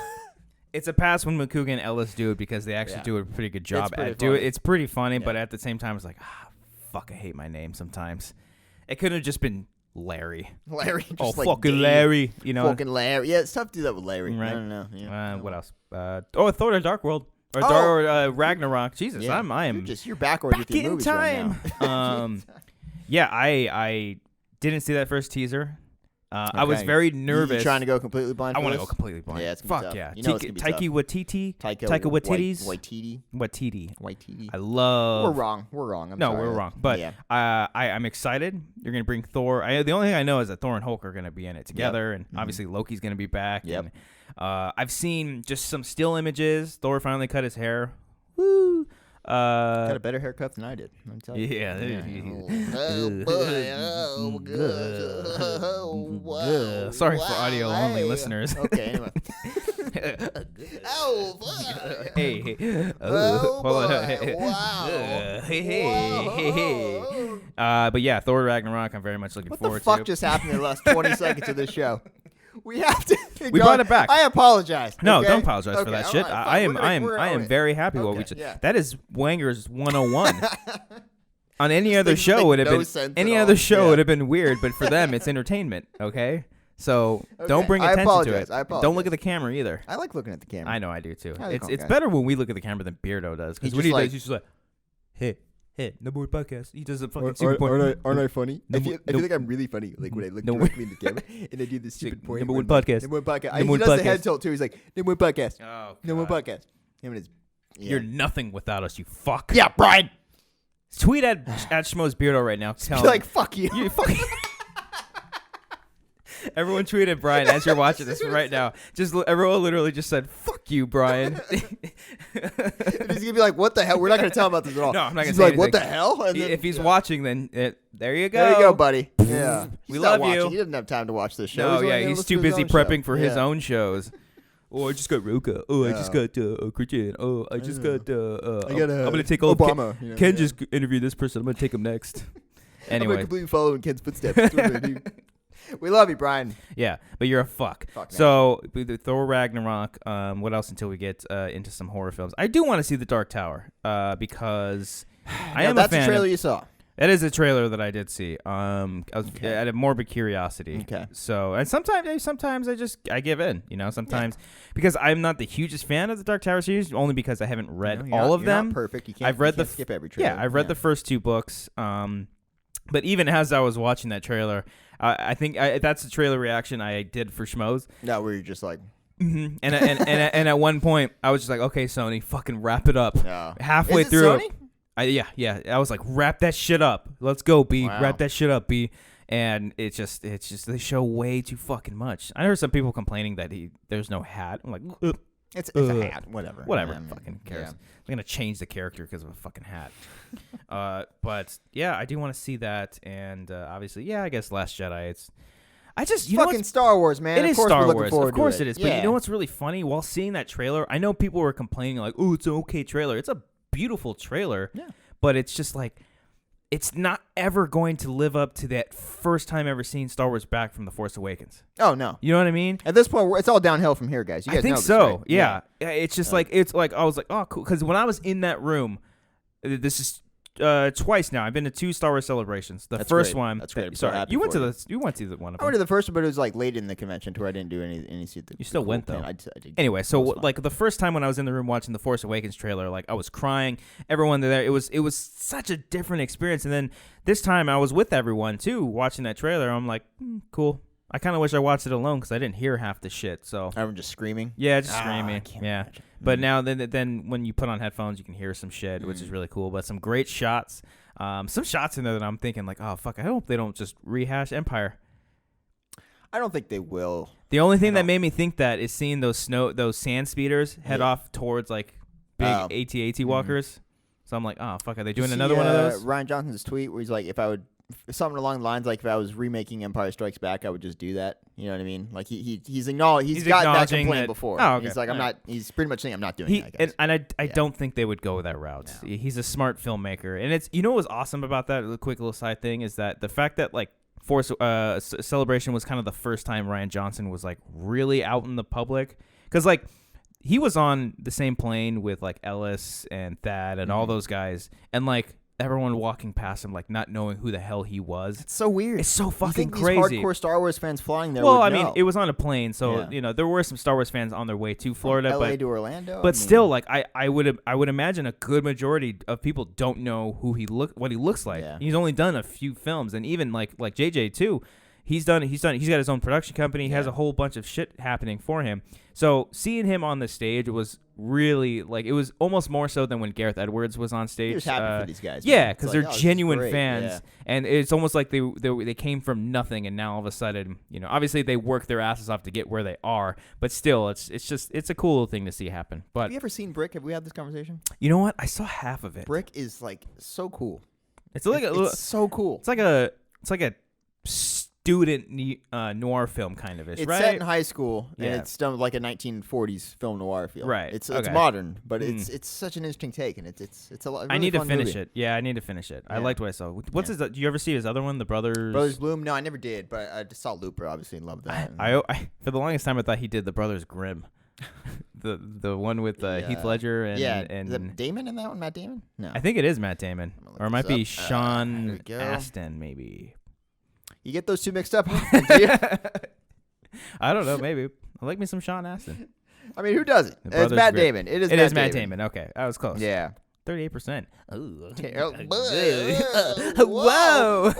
[SPEAKER 1] It's a pass when McCougan and Ellis do it because they actually do a pretty good job
[SPEAKER 2] pretty
[SPEAKER 1] at doing it.
[SPEAKER 2] funny.
[SPEAKER 1] It's pretty funny, but at the same time, it's like, fuck, I hate my name sometimes. It could have just been Larry.
[SPEAKER 2] Larry. Just
[SPEAKER 1] Oh,
[SPEAKER 2] like
[SPEAKER 1] fucking
[SPEAKER 2] Dave.
[SPEAKER 1] Larry. You know?
[SPEAKER 2] Fucking Larry. Yeah, it's tough to do that with Larry.
[SPEAKER 1] Right.
[SPEAKER 2] I don't know. Yeah.
[SPEAKER 1] What else? Thor: The Dark World. Or Ragnarok. Jesus,
[SPEAKER 2] Yeah.
[SPEAKER 1] I am
[SPEAKER 2] You're backwards with
[SPEAKER 1] back
[SPEAKER 2] your
[SPEAKER 1] in
[SPEAKER 2] movies
[SPEAKER 1] time.
[SPEAKER 2] right now.
[SPEAKER 1] Yeah, I didn't see that first teaser. I was
[SPEAKER 2] Okay.
[SPEAKER 1] very
[SPEAKER 2] You
[SPEAKER 1] nervous.
[SPEAKER 2] trying to go completely blind?
[SPEAKER 1] I
[SPEAKER 2] want
[SPEAKER 1] want to go completely blind.
[SPEAKER 2] Yeah, it's gonna be
[SPEAKER 1] Fuck
[SPEAKER 2] tough.
[SPEAKER 1] yeah.
[SPEAKER 2] You know it's gonna be
[SPEAKER 1] Taika Waititi. Taika Waititi's.
[SPEAKER 2] Waititi.
[SPEAKER 1] I love.
[SPEAKER 2] We're wrong. I'm
[SPEAKER 1] No,
[SPEAKER 2] sorry.
[SPEAKER 1] we're wrong. But
[SPEAKER 2] yeah.
[SPEAKER 1] I'm excited. You're gonna bring Thor. The only thing I know is that Thor and Hulk are gonna be in it together, and obviously Loki's gonna be back.
[SPEAKER 2] Yep.
[SPEAKER 1] And, I've seen just some still images. Thor finally cut his hair. Woo.
[SPEAKER 2] Got a better haircut than I did. Let me tell you.
[SPEAKER 1] Yeah.
[SPEAKER 2] Oh, boy. Oh, good. Oh, wow.
[SPEAKER 1] Sorry for audio only listeners.
[SPEAKER 2] Okay, anyway. Oh, boy.
[SPEAKER 1] Hey.
[SPEAKER 2] Oh,
[SPEAKER 1] Hold on.
[SPEAKER 2] boy. Wow.
[SPEAKER 1] Hey. But yeah, Thor Ragnarok. I'm very much looking
[SPEAKER 2] What the
[SPEAKER 1] forward
[SPEAKER 2] fuck
[SPEAKER 1] to.
[SPEAKER 2] just happened in the last 20 seconds of this show? We have to.
[SPEAKER 1] We brought it back.
[SPEAKER 2] I apologize.
[SPEAKER 1] No,
[SPEAKER 2] okay?
[SPEAKER 1] don't apologize for
[SPEAKER 2] Okay,
[SPEAKER 1] that
[SPEAKER 2] all
[SPEAKER 1] shit.
[SPEAKER 2] right,
[SPEAKER 1] I
[SPEAKER 2] fine.
[SPEAKER 1] am
[SPEAKER 2] We're gonna own
[SPEAKER 1] very
[SPEAKER 2] it.
[SPEAKER 1] happy what we
[SPEAKER 2] Okay,
[SPEAKER 1] just.
[SPEAKER 2] yeah.
[SPEAKER 1] That is Wanger's 101. on any other show would have been other show would have been weird, but for them it's entertainment. Okay. So don't bring attention to it. Don't look at the camera either.
[SPEAKER 2] I like looking at the camera.
[SPEAKER 1] I know I do too. It's better when we look at the camera than Beardo does. Because what he does, he's just like, hey, no more podcast. He does a fucking stupid point.
[SPEAKER 2] Aren't I funny? I feel like I'm really funny. Like when I look directly in the camera and I do this stupid point.
[SPEAKER 1] Number one podcast.
[SPEAKER 2] Number one podcast. He does the head tilt too. He's like, number one podcast. Oh, number one podcast. Him and his.
[SPEAKER 1] You're nothing without us, you fuck.
[SPEAKER 2] Yeah, Brian.
[SPEAKER 1] Tweet at Schmo's Beardo right now.
[SPEAKER 2] Tell him. Like, fuck you.
[SPEAKER 1] You fuck. Everyone tweet at Brian as you're watching this right now. Everyone literally just said, "Fuck you, Brian."
[SPEAKER 2] He's gonna be like, "What the hell?" We're not gonna tell him about this at all.
[SPEAKER 1] No, I'm not gonna
[SPEAKER 2] say
[SPEAKER 1] like,
[SPEAKER 2] anything. What the hell? And
[SPEAKER 1] if he's watching, then there you go.
[SPEAKER 2] There you go, buddy. Yeah,
[SPEAKER 1] we love you.
[SPEAKER 2] He doesn't have time to watch this show.
[SPEAKER 1] No, he's too busy prepping for his own shows. Oh, I just got Roka. Oh, I just got Christian. Oh, I just got. I'm gonna take all
[SPEAKER 2] Obama.
[SPEAKER 1] Ken just interviewed this person. I'm gonna take him next. Anyway,
[SPEAKER 2] I'm gonna completely follow in Ken's footsteps. We love you, Brian.
[SPEAKER 1] Yeah, but you're a fuck. So Thor Ragnarok. What else until we get into some horror films? I do want to see The Dark Tower because I am a fan.
[SPEAKER 2] That's the trailer you saw.
[SPEAKER 1] That is a trailer that I did see. I was out of morbid curiosity.
[SPEAKER 2] Okay.
[SPEAKER 1] So and sometimes I give in. Sometimes because I'm not the hugest fan of the Dark Tower series, only because I haven't read all of them.
[SPEAKER 2] Not perfect. You can't skip every trailer.
[SPEAKER 1] Yeah, I've read the first 2 books. But even as I was watching that trailer, I think that's the trailer reaction I did for Schmoes.
[SPEAKER 2] No, where you're just like.
[SPEAKER 1] Mm-hmm. And at one point I was just like, okay, Sony, fucking wrap it up. Halfway through.
[SPEAKER 2] Sony?
[SPEAKER 1] Yeah. I was like, wrap that shit up. Let's go, B. Wow. Wrap that shit up, B. And it's just they show way too fucking much. I heard some people complaining that there's no hat. I'm like,
[SPEAKER 2] it's a hat. Whatever.
[SPEAKER 1] Fucking cares. Yeah. I'm gonna change the character because of a fucking hat. But yeah, I do want to see that. And obviously, I guess Last Jedi. It's
[SPEAKER 2] fucking Star Wars, man.
[SPEAKER 1] It is Star Wars. Of course
[SPEAKER 2] it
[SPEAKER 1] is.
[SPEAKER 2] Yeah.
[SPEAKER 1] But you know what's really funny? While seeing that trailer, I know people were complaining like, "Oh, it's an okay trailer." It's a beautiful trailer. Yeah. But it's just like, it's not ever going to live up to that first time ever seeing Star Wars back from The Force Awakens.
[SPEAKER 2] Oh, no.
[SPEAKER 1] You know what I mean?
[SPEAKER 2] At this point, it's all downhill from here, guys. You guys
[SPEAKER 1] I think
[SPEAKER 2] know this,
[SPEAKER 1] so.
[SPEAKER 2] right?
[SPEAKER 1] Yeah. It's just I was like, oh, cool. Because when I was in that room, this is twice now. I've been to 2 Star Wars celebrations. The first one.
[SPEAKER 2] That's great.
[SPEAKER 1] Sorry, you went to the one of them.
[SPEAKER 2] I went to the first one, but it was like late in the convention to where I didn't do any seat.
[SPEAKER 1] You still went though.
[SPEAKER 2] I did.
[SPEAKER 1] Anyway, so like the first time when I was in the room watching the Force Awakens trailer, like I was crying. Everyone there, it was such a different experience. And then this time I was with everyone too, watching that trailer. I'm like, cool. I kind of wish I watched it alone because I didn't hear half the shit. So
[SPEAKER 2] everyone just screaming.
[SPEAKER 1] Yeah, just screaming.
[SPEAKER 2] I can't
[SPEAKER 1] yeah.
[SPEAKER 2] imagine.
[SPEAKER 1] But now then when you put on headphones, you can hear some shit, which is really cool. But some great shots. Some shots in there that I'm thinking like, oh fuck, I hope they don't just rehash Empire.
[SPEAKER 2] I don't think they will.
[SPEAKER 1] The only thing that made me think that is seeing those sand speeders head off towards like big AT-AT walkers. So I'm like, oh fuck, are they doing another one of those?
[SPEAKER 2] Ryan Johnson's tweet where he's like, something along the lines like if I was remaking Empire Strikes Back, I would just do that. You know what I mean? Like he's gotten that complaint before.
[SPEAKER 1] Oh, okay.
[SPEAKER 2] He's like, he's pretty much saying I'm not doing that. Guys.
[SPEAKER 1] And I don't think they would go that route. No. He's a smart filmmaker. And it's, what was awesome about that, a quick little side thing, is that the fact that like Force Celebration was kind of the first time Ryan Johnson was like really out in the public. Because like he was on the same plane with like Ellis and Thad and all those guys. And like everyone walking past him, like not knowing who the hell he was.
[SPEAKER 2] It's so weird.
[SPEAKER 1] It's so fucking
[SPEAKER 2] crazy.
[SPEAKER 1] These
[SPEAKER 2] hardcore Star Wars fans flying there.
[SPEAKER 1] Well, I mean, it was on a plane, so there were some Star Wars fans on their way to Florida,
[SPEAKER 2] from LA to Orlando.
[SPEAKER 1] But still, like I would imagine a good majority of people don't know what he looks like. Yeah. He's only done a few films, and even like JJ too. He's got his own production company. He has a whole bunch of shit happening for him. So seeing him on the stage was really like, it was almost more so than when Gareth Edwards was on stage.
[SPEAKER 2] He was happy for these guys.
[SPEAKER 1] Yeah, because they're genuine fans, and it's almost like they came from nothing, and now all of a sudden, obviously they work their asses off to get where they are, but still, it's a cool thing to see happen. But
[SPEAKER 2] have you ever seen Brick? Have we had this conversation?
[SPEAKER 1] You know what? I saw half of it.
[SPEAKER 2] Brick is like so cool.
[SPEAKER 1] It's like
[SPEAKER 2] it's so cool.
[SPEAKER 1] It's like a student noir film kind of ish,
[SPEAKER 2] it's
[SPEAKER 1] right?
[SPEAKER 2] Set in high school, and it's done like a 1940s film noir feel.
[SPEAKER 1] Right.
[SPEAKER 2] It's modern, but it's such an interesting take, and it's a lot. Really
[SPEAKER 1] I need to finish
[SPEAKER 2] movie.
[SPEAKER 1] it. Yeah, I need to finish it. I liked what I saw. What's his? Do you ever see his other one, The Brothers
[SPEAKER 2] Bloom? No, I never did, but I just saw Looper, obviously, and loved that.
[SPEAKER 1] I for the longest time I thought he did The Brothers Grimm. the one with Heath Ledger and
[SPEAKER 2] Is it Damon in that one? Matt Damon? No,
[SPEAKER 1] I think it is Matt Damon, or it might be Sean
[SPEAKER 2] go.
[SPEAKER 1] Astin, maybe.
[SPEAKER 2] You get those two mixed up? Do you?
[SPEAKER 1] I don't know. Maybe I like me some Sean Astin.
[SPEAKER 2] I mean, who doesn't? It's Matt Damon. It is Matt Damon.
[SPEAKER 1] Okay, I was close.
[SPEAKER 2] Yeah.
[SPEAKER 1] 38%.
[SPEAKER 2] Whoa!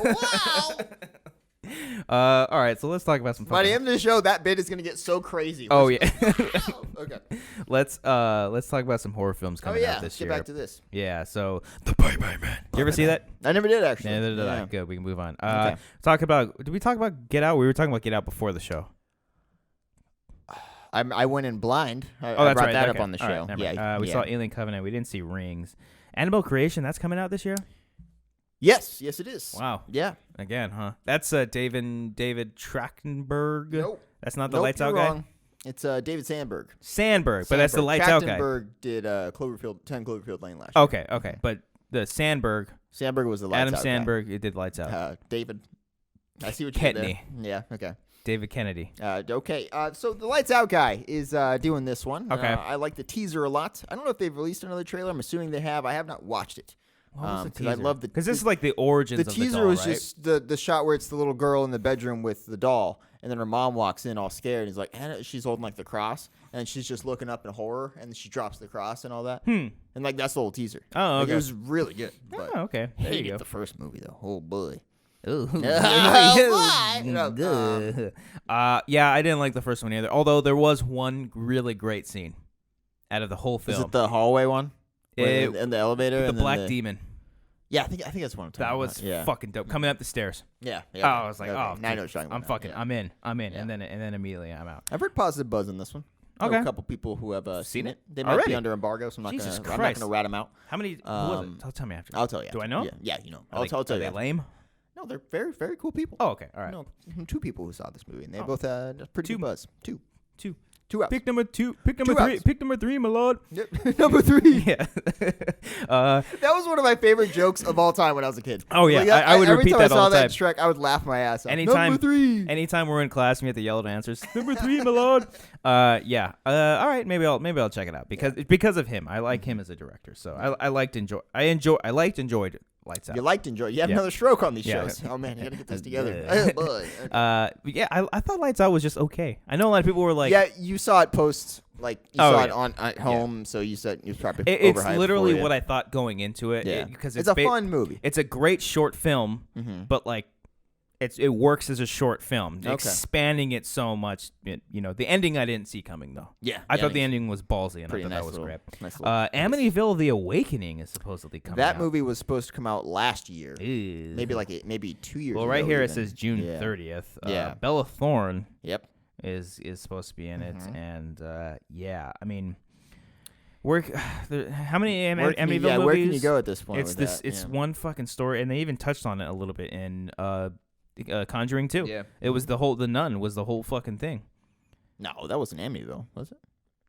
[SPEAKER 1] Wow! All right, so let's talk about some.
[SPEAKER 2] By the end of the show, that bit is gonna get so crazy.
[SPEAKER 1] Oh yeah.
[SPEAKER 2] Okay.
[SPEAKER 1] Let's talk about some horror films coming out this year.
[SPEAKER 2] Get back to this.
[SPEAKER 1] Yeah. So the Bye Bye Man. Did you ever see that?
[SPEAKER 2] I never did actually.
[SPEAKER 1] Neither did I. Good. We can move on.
[SPEAKER 2] Okay.
[SPEAKER 1] Did we talk about Get Out? We were talking about Get Out before the show.
[SPEAKER 2] I went in blind. I
[SPEAKER 1] that's
[SPEAKER 2] brought
[SPEAKER 1] right.
[SPEAKER 2] that
[SPEAKER 1] Okay.
[SPEAKER 2] up on the show.
[SPEAKER 1] Right. We saw Alien Covenant. We didn't see Rings. Annabelle Creation. That's coming out this year.
[SPEAKER 2] Yes, it is.
[SPEAKER 1] Wow.
[SPEAKER 2] Yeah.
[SPEAKER 1] Again, huh? That's David Trachtenberg.
[SPEAKER 2] Nope.
[SPEAKER 1] That's not the Lights Out
[SPEAKER 2] wrong.
[SPEAKER 1] guy.
[SPEAKER 2] It's David Sandberg.
[SPEAKER 1] Sandberg, but that's the Lights Out guy.
[SPEAKER 2] Trachtenberg did 10 Cloverfield Lane last
[SPEAKER 1] year. Okay. But the Sandberg
[SPEAKER 2] was the Lights
[SPEAKER 1] Adam
[SPEAKER 2] Out
[SPEAKER 1] Sandberg
[SPEAKER 2] guy.
[SPEAKER 1] It did Lights Out.
[SPEAKER 2] David. I see what you
[SPEAKER 1] Kennedy.
[SPEAKER 2] did there. Yeah, okay.
[SPEAKER 1] David Kennedy.
[SPEAKER 2] Okay. So the Lights Out guy is doing this one.
[SPEAKER 1] Okay.
[SPEAKER 2] I like the teaser a lot. I don't know if they've released another trailer. I'm assuming they have. I have not watched it.
[SPEAKER 1] What was the teaser?
[SPEAKER 2] I love
[SPEAKER 1] because this is like the origins of the doll,
[SPEAKER 2] teaser was
[SPEAKER 1] right?
[SPEAKER 2] just the shot where it's the little girl in the bedroom with the doll, and then her mom walks in all scared. And he's like, and she's holding like the cross, and she's just looking up in horror, and then she drops the cross and all that. And like that's the whole teaser.
[SPEAKER 1] Oh, okay.
[SPEAKER 2] Like, it was really good. But
[SPEAKER 1] okay. There you go.
[SPEAKER 2] The first movie though. Oh boy.
[SPEAKER 1] Ooh. Yeah, I didn't like the first one either. Although there was one really great scene out of the whole film.
[SPEAKER 2] Is it the hallway one? In the elevator,
[SPEAKER 1] the black demon.
[SPEAKER 2] Yeah, I think that's what I'm talking about.
[SPEAKER 1] That was fucking dope. Coming up the stairs.
[SPEAKER 2] Yeah.
[SPEAKER 1] Oh, I was like,
[SPEAKER 2] now I know what you're talking about.
[SPEAKER 1] I'm in, and then immediately I'm out.
[SPEAKER 2] I've heard positive buzz on this one.
[SPEAKER 1] Okay.
[SPEAKER 2] A couple people who have seen it. They might
[SPEAKER 1] Already?
[SPEAKER 2] be under embargo, so I'm not going to rat them out.
[SPEAKER 1] How many? Who was it? Tell me after.
[SPEAKER 2] I'll tell you.
[SPEAKER 1] Do I know?
[SPEAKER 2] Yeah, you know.
[SPEAKER 1] I'll tell you. Are they lame?
[SPEAKER 2] No, they're very, very cool people.
[SPEAKER 1] Oh, okay. All right.
[SPEAKER 2] No, 2 people who saw this movie, and they both pretty good buzz. Two. 2 out.
[SPEAKER 1] Pick number 2. Pick number 3. Pick number 3, my lord.
[SPEAKER 2] Yep. Number 3.
[SPEAKER 1] Yeah.
[SPEAKER 2] That was one of my favorite jokes of all time when I was a kid.
[SPEAKER 1] Oh yeah, I would repeat that all the time.
[SPEAKER 2] Every time I saw that Shrek, I would laugh my ass off.
[SPEAKER 1] Anytime,
[SPEAKER 2] number 3.
[SPEAKER 1] Anytime we're in class, and we have to yell at answers. Number 3, my lord. Yeah. All right. Maybe I'll check it out because of him. I like him as a director, so I enjoyed Lights Out.
[SPEAKER 2] You enjoyed. You have another stroke on these shows. Oh man, you gotta get this together. Oh boy.
[SPEAKER 1] Yeah, I thought Lights Out was just okay. I know a lot of people were like,
[SPEAKER 2] yeah, you saw it post, like you saw it on at home, so you said you probably
[SPEAKER 1] it's literally what I thought going into it.
[SPEAKER 2] Yeah,
[SPEAKER 1] because
[SPEAKER 2] it's a fun movie.
[SPEAKER 1] It's a great short film, but like. It works as a short film, expanding it so much. The ending I didn't see coming though.
[SPEAKER 2] Yeah,
[SPEAKER 1] I thought the ending was ballsy, and I thought that was great. Amityville: The Awakening is supposedly coming out.
[SPEAKER 2] That movie was supposed to come out last year, maybe 2 years.
[SPEAKER 1] Well, right here it says June 30th.
[SPEAKER 2] Yeah,
[SPEAKER 1] Bella Thorne.
[SPEAKER 2] Yep,
[SPEAKER 1] is supposed to be in it, and I mean. How many Amityville movies?
[SPEAKER 2] Where can you go at this point?
[SPEAKER 1] It's one fucking story, and they even touched on it a little bit in Conjuring 2.
[SPEAKER 2] Yeah,
[SPEAKER 1] it was the nun was the whole fucking thing.
[SPEAKER 2] No, that wasn't Amityville, was it?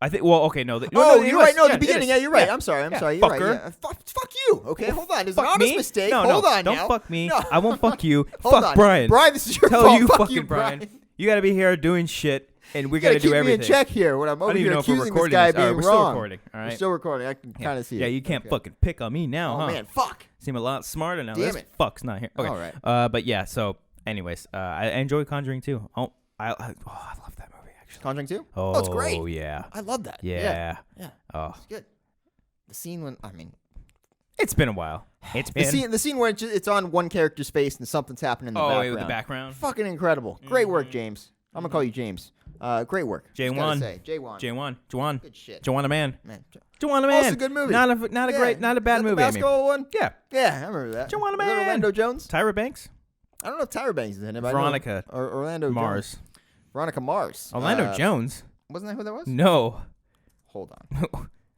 [SPEAKER 1] I think. Well, okay, no.
[SPEAKER 2] You're right. No, the beginning. Yeah, you're right. I'm sorry. You're right.
[SPEAKER 1] Yeah.
[SPEAKER 2] Fuck you. Okay, hold on. It's an honest mistake.
[SPEAKER 1] No,
[SPEAKER 2] hold on.
[SPEAKER 1] Don't fuck me. No. I won't fuck you.
[SPEAKER 2] Hold
[SPEAKER 1] fuck Brian.
[SPEAKER 2] Brian, this is your fault.
[SPEAKER 1] You
[SPEAKER 2] fuck
[SPEAKER 1] fucking
[SPEAKER 2] you, Brian.
[SPEAKER 1] You got to be here doing shit, and we got to do everything.
[SPEAKER 2] Keep me in check here when I'm over here accusing this guy being wrong.
[SPEAKER 1] We're still recording. All right.
[SPEAKER 2] We're still recording. I can kind of see it.
[SPEAKER 1] Yeah, you can't fucking pick on me now, huh?
[SPEAKER 2] Oh man, fuck.
[SPEAKER 1] Seem a lot smarter now.
[SPEAKER 2] Damn it.
[SPEAKER 1] Fuck's not here. Okay.
[SPEAKER 2] All right.
[SPEAKER 1] But yeah. So, anyways, I enjoy Conjuring 2. I love that movie actually.
[SPEAKER 2] Conjuring 2?
[SPEAKER 1] Oh,
[SPEAKER 2] it's great.
[SPEAKER 1] Oh yeah.
[SPEAKER 2] I love that.
[SPEAKER 1] Yeah.
[SPEAKER 2] Oh, it's good. The scene when
[SPEAKER 1] it's been a while.
[SPEAKER 2] The scene where it's on one character's face and something's happening in the background.
[SPEAKER 1] Oh, the background.
[SPEAKER 2] Fucking incredible. Great work, James. I'm gonna call you James. Great work.
[SPEAKER 1] J1.
[SPEAKER 2] J1. Good shit.
[SPEAKER 1] Joanna Man.
[SPEAKER 2] Joanna Man. Also a good movie.
[SPEAKER 1] Not a bad movie.
[SPEAKER 2] The basketball one?
[SPEAKER 1] Yeah.
[SPEAKER 2] Yeah, I remember that.
[SPEAKER 1] Joanna Man.
[SPEAKER 2] Orlando Jones?
[SPEAKER 1] Tyra Banks?
[SPEAKER 2] I don't know if Tyra Banks is in it.
[SPEAKER 1] Veronica.
[SPEAKER 2] Or Orlando
[SPEAKER 1] Mars.
[SPEAKER 2] Jones. Veronica Mars.
[SPEAKER 1] Orlando Jones?
[SPEAKER 2] Wasn't that who that was?
[SPEAKER 1] No.
[SPEAKER 2] Hold on.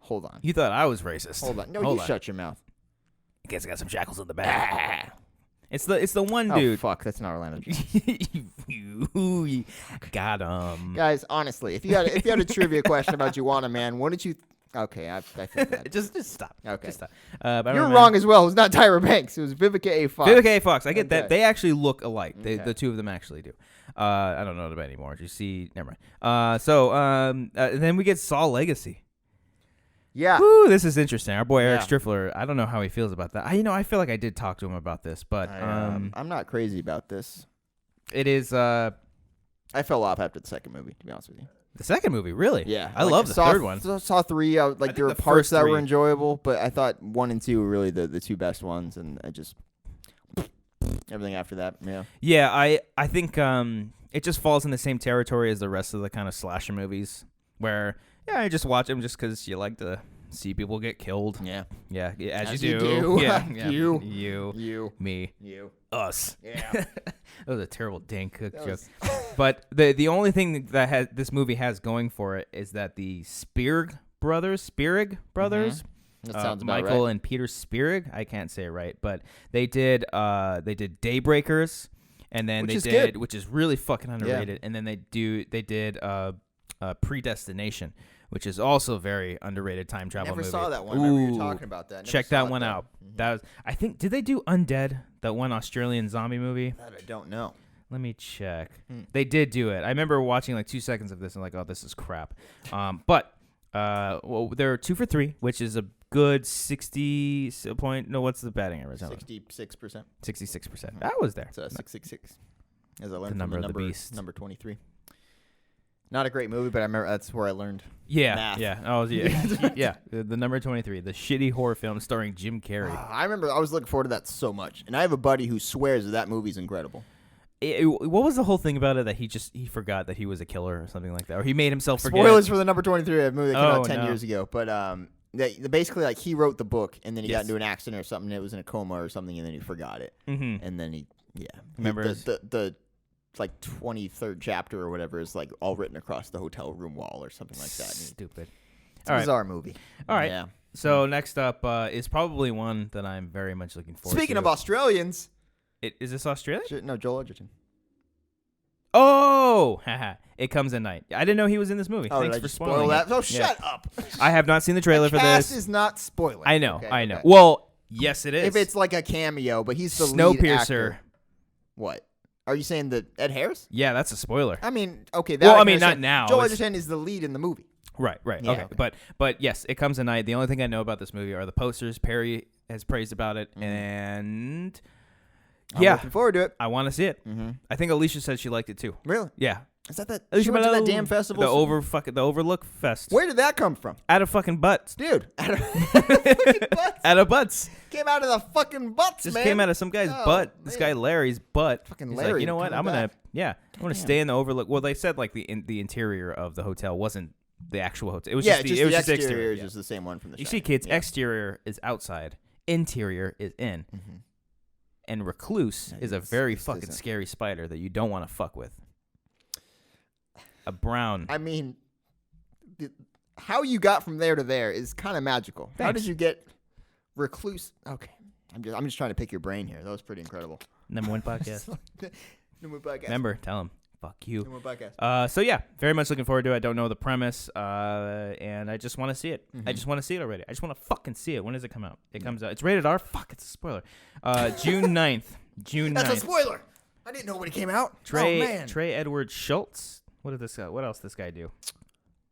[SPEAKER 2] Hold on.
[SPEAKER 1] You thought I was racist.
[SPEAKER 2] Hold on. No, shut your mouth.
[SPEAKER 1] I guess I got some shackles in the back. It's the one dude.
[SPEAKER 2] Oh, fuck. That's not Orlando Jones.
[SPEAKER 1] You got him.
[SPEAKER 2] Guys, honestly, if you had a trivia question about Joanna Man, wouldn't you Okay, I think that.
[SPEAKER 1] just stop.
[SPEAKER 2] Okay.
[SPEAKER 1] Just stop. But
[SPEAKER 2] You're wrong as well. It was not Tyra Banks. It was Vivica A. Fox.
[SPEAKER 1] Vivica A. Fox. I get
[SPEAKER 2] Okay.
[SPEAKER 1] that. They actually look alike.
[SPEAKER 2] Okay.
[SPEAKER 1] The two of them actually do. I don't know about anymore. You see, never mind. Then we get Saw Legacy.
[SPEAKER 2] Yeah.
[SPEAKER 1] Woo, this is interesting. Our boy Eric
[SPEAKER 2] Yeah.
[SPEAKER 1] Striffler. I don't know how he feels about that. I feel like I did talk to him about this, but
[SPEAKER 2] I'm not crazy about this.
[SPEAKER 1] it is
[SPEAKER 2] I fell off after the second movie, to be honest with you.
[SPEAKER 1] the second movie. Really?
[SPEAKER 2] Yeah.
[SPEAKER 1] I love the third one.
[SPEAKER 2] Saw 3. There
[SPEAKER 1] think
[SPEAKER 2] were
[SPEAKER 1] the
[SPEAKER 2] parts
[SPEAKER 1] first
[SPEAKER 2] that were
[SPEAKER 1] 3
[SPEAKER 2] enjoyable, but I thought 1 and 2 were really the two best ones, and I just everything after that. Yeah.
[SPEAKER 1] Yeah, I think it just falls in the same territory as the rest of the kind of slasher movies, where I just watch them just because you like to see people get killed.
[SPEAKER 2] Yeah.
[SPEAKER 1] Yeah, as
[SPEAKER 2] you
[SPEAKER 1] you
[SPEAKER 2] do.
[SPEAKER 1] do. Yeah,
[SPEAKER 2] You.
[SPEAKER 1] me,
[SPEAKER 2] You.
[SPEAKER 1] us.
[SPEAKER 2] Yeah.
[SPEAKER 1] That was a terrible Dan Cook
[SPEAKER 2] That
[SPEAKER 1] joke.
[SPEAKER 2] was-
[SPEAKER 1] But the only thing that this movie has going for it is that the Spierig brothers,
[SPEAKER 2] That sounds about
[SPEAKER 1] Michael
[SPEAKER 2] right.
[SPEAKER 1] and Peter Spierig, I can't say it right, but they did Daybreakers, and then
[SPEAKER 2] Which is
[SPEAKER 1] did
[SPEAKER 2] good.
[SPEAKER 1] which is really fucking underrated, and then they did Predestination, which is also a very underrated time travel
[SPEAKER 2] Never
[SPEAKER 1] movie.
[SPEAKER 2] saw that one. I remember you
[SPEAKER 1] Ooh,
[SPEAKER 2] talking about that. Never
[SPEAKER 1] check
[SPEAKER 2] saw
[SPEAKER 1] that
[SPEAKER 2] it,
[SPEAKER 1] one
[SPEAKER 2] though.
[SPEAKER 1] out. That was, I think, did they do Undead, that one Australian zombie movie?
[SPEAKER 2] That I don't know.
[SPEAKER 1] Let me check. They did do it. I remember watching like 2 seconds of this and like, oh, this is crap. But they're 2 for 3, which is a good 60 point. No, what's the batting average?
[SPEAKER 2] 66%.
[SPEAKER 1] 66%. That was there.
[SPEAKER 2] It's 666. As I learned
[SPEAKER 1] The
[SPEAKER 2] from
[SPEAKER 1] number
[SPEAKER 2] the
[SPEAKER 1] of the beast.
[SPEAKER 2] number 23. Not a great movie, but I remember that's where I learned.
[SPEAKER 1] Yeah,
[SPEAKER 2] Math.
[SPEAKER 1] yeah. Oh, yeah, yeah. The number 23, the shitty horror film starring Jim Carrey.
[SPEAKER 2] I remember I was looking forward to that so much, and I have a buddy who swears that movie's incredible.
[SPEAKER 1] What was the whole thing about it that he forgot that he was a killer or something like that, or he made himself forget?
[SPEAKER 2] Spoilers for the number 23, a movie that came out 10
[SPEAKER 1] no.
[SPEAKER 2] years ago, but basically like he wrote the book, and then he got
[SPEAKER 1] Yes.
[SPEAKER 2] into an accident or something. And it was in a coma or something, and then he forgot it, and then he
[SPEAKER 1] Remember
[SPEAKER 2] the like 23rd chapter or whatever is like all written across the hotel room wall or something like that.
[SPEAKER 1] Stupid.
[SPEAKER 2] It's a bizarre movie.
[SPEAKER 1] All right.
[SPEAKER 2] Yeah.
[SPEAKER 1] So next up is probably one that I'm very much looking forward to.
[SPEAKER 2] Speaking of Australians,
[SPEAKER 1] Is this Australian?
[SPEAKER 2] no, Joel Edgerton.
[SPEAKER 1] Oh, haha! It comes at night. I didn't know he was in this movie.
[SPEAKER 2] Oh,
[SPEAKER 1] Thanks
[SPEAKER 2] did I
[SPEAKER 1] for
[SPEAKER 2] just
[SPEAKER 1] spoiling
[SPEAKER 2] spoil that?
[SPEAKER 1] it.
[SPEAKER 2] Oh,
[SPEAKER 1] Yeah.
[SPEAKER 2] shut up.
[SPEAKER 1] I have not seen the trailer for
[SPEAKER 2] Cast
[SPEAKER 1] this.
[SPEAKER 2] is not spoiling.
[SPEAKER 1] I know.
[SPEAKER 2] Okay,
[SPEAKER 1] I know.
[SPEAKER 2] okay.
[SPEAKER 1] Well, yes, it is.
[SPEAKER 2] If it's like a cameo, but he's the lead
[SPEAKER 1] Snowpiercer.
[SPEAKER 2] actor. What? Are you saying that Ed Harris?
[SPEAKER 1] Yeah, that's a spoiler.
[SPEAKER 2] I mean, okay. That
[SPEAKER 1] Well,
[SPEAKER 2] I
[SPEAKER 1] I
[SPEAKER 2] can
[SPEAKER 1] mean, not
[SPEAKER 2] understand.
[SPEAKER 1] now.
[SPEAKER 2] Joel
[SPEAKER 1] It's-
[SPEAKER 2] Edgerton is the lead in the movie.
[SPEAKER 1] Right.
[SPEAKER 2] Yeah,
[SPEAKER 1] Okay.
[SPEAKER 2] okay.
[SPEAKER 1] But yes, it comes at night. The only thing I know about this movie are the posters. Perry has praised about it, and
[SPEAKER 2] I'm
[SPEAKER 1] yeah,
[SPEAKER 2] looking forward to it.
[SPEAKER 1] I want to see it.
[SPEAKER 2] Mm-hmm.
[SPEAKER 1] I think Alicia said she liked it too.
[SPEAKER 2] Really?
[SPEAKER 1] Yeah.
[SPEAKER 2] Is that
[SPEAKER 1] Alicia
[SPEAKER 2] she went to that
[SPEAKER 1] Malone.
[SPEAKER 2] damn festival?
[SPEAKER 1] The Overlook Fest.
[SPEAKER 2] Where did that come from?
[SPEAKER 1] Out of fucking butts.
[SPEAKER 2] Dude, out of fucking butts.
[SPEAKER 1] Out of butts.
[SPEAKER 2] Came out of the fucking butts,
[SPEAKER 1] Just
[SPEAKER 2] man.
[SPEAKER 1] came out of some guy's
[SPEAKER 2] Oh,
[SPEAKER 1] butt. This
[SPEAKER 2] man.
[SPEAKER 1] guy Larry's butt.
[SPEAKER 2] Fucking
[SPEAKER 1] He's
[SPEAKER 2] Larry
[SPEAKER 1] like, you know what?
[SPEAKER 2] coming
[SPEAKER 1] I'm gonna
[SPEAKER 2] back.
[SPEAKER 1] I'm gonna stay in the Overlook. Well, they said like the interior of the hotel wasn't the actual hotel. It was
[SPEAKER 2] Yeah,
[SPEAKER 1] just
[SPEAKER 2] just
[SPEAKER 1] it was
[SPEAKER 2] the
[SPEAKER 1] just
[SPEAKER 2] exterior is
[SPEAKER 1] Yeah.
[SPEAKER 2] just the same one from the
[SPEAKER 1] You
[SPEAKER 2] Shining.
[SPEAKER 1] see, kids,
[SPEAKER 2] Yeah.
[SPEAKER 1] exterior is outside, interior is in,
[SPEAKER 2] Mhm.
[SPEAKER 1] and recluse
[SPEAKER 2] Yeah,
[SPEAKER 1] is a
[SPEAKER 2] it's-
[SPEAKER 1] very
[SPEAKER 2] it's
[SPEAKER 1] fucking
[SPEAKER 2] different.
[SPEAKER 1] scary spider that you don't want to fuck with. A brown.
[SPEAKER 2] I mean, how you got from there to there is kind of magical. How
[SPEAKER 1] Thanks.
[SPEAKER 2] did you get recluse? Okay, I'm just trying to pick your brain here. That was pretty incredible.
[SPEAKER 1] Number one podcast.
[SPEAKER 2] No more podcast.
[SPEAKER 1] Remember, tell him. Fuck you.
[SPEAKER 2] No more podcast.
[SPEAKER 1] So yeah, very much looking forward to it. I don't know the premise, and I just want to see it. I just want to see it already. I just want to fucking see it. When does it come out? It comes out. It's rated R. Fuck, it's a spoiler. June 9th. June 9th.
[SPEAKER 2] That's a spoiler. I didn't know when it came out.
[SPEAKER 1] Trey
[SPEAKER 2] Oh man.
[SPEAKER 1] Trey Edward Schultz. What did this guy? What else this guy do?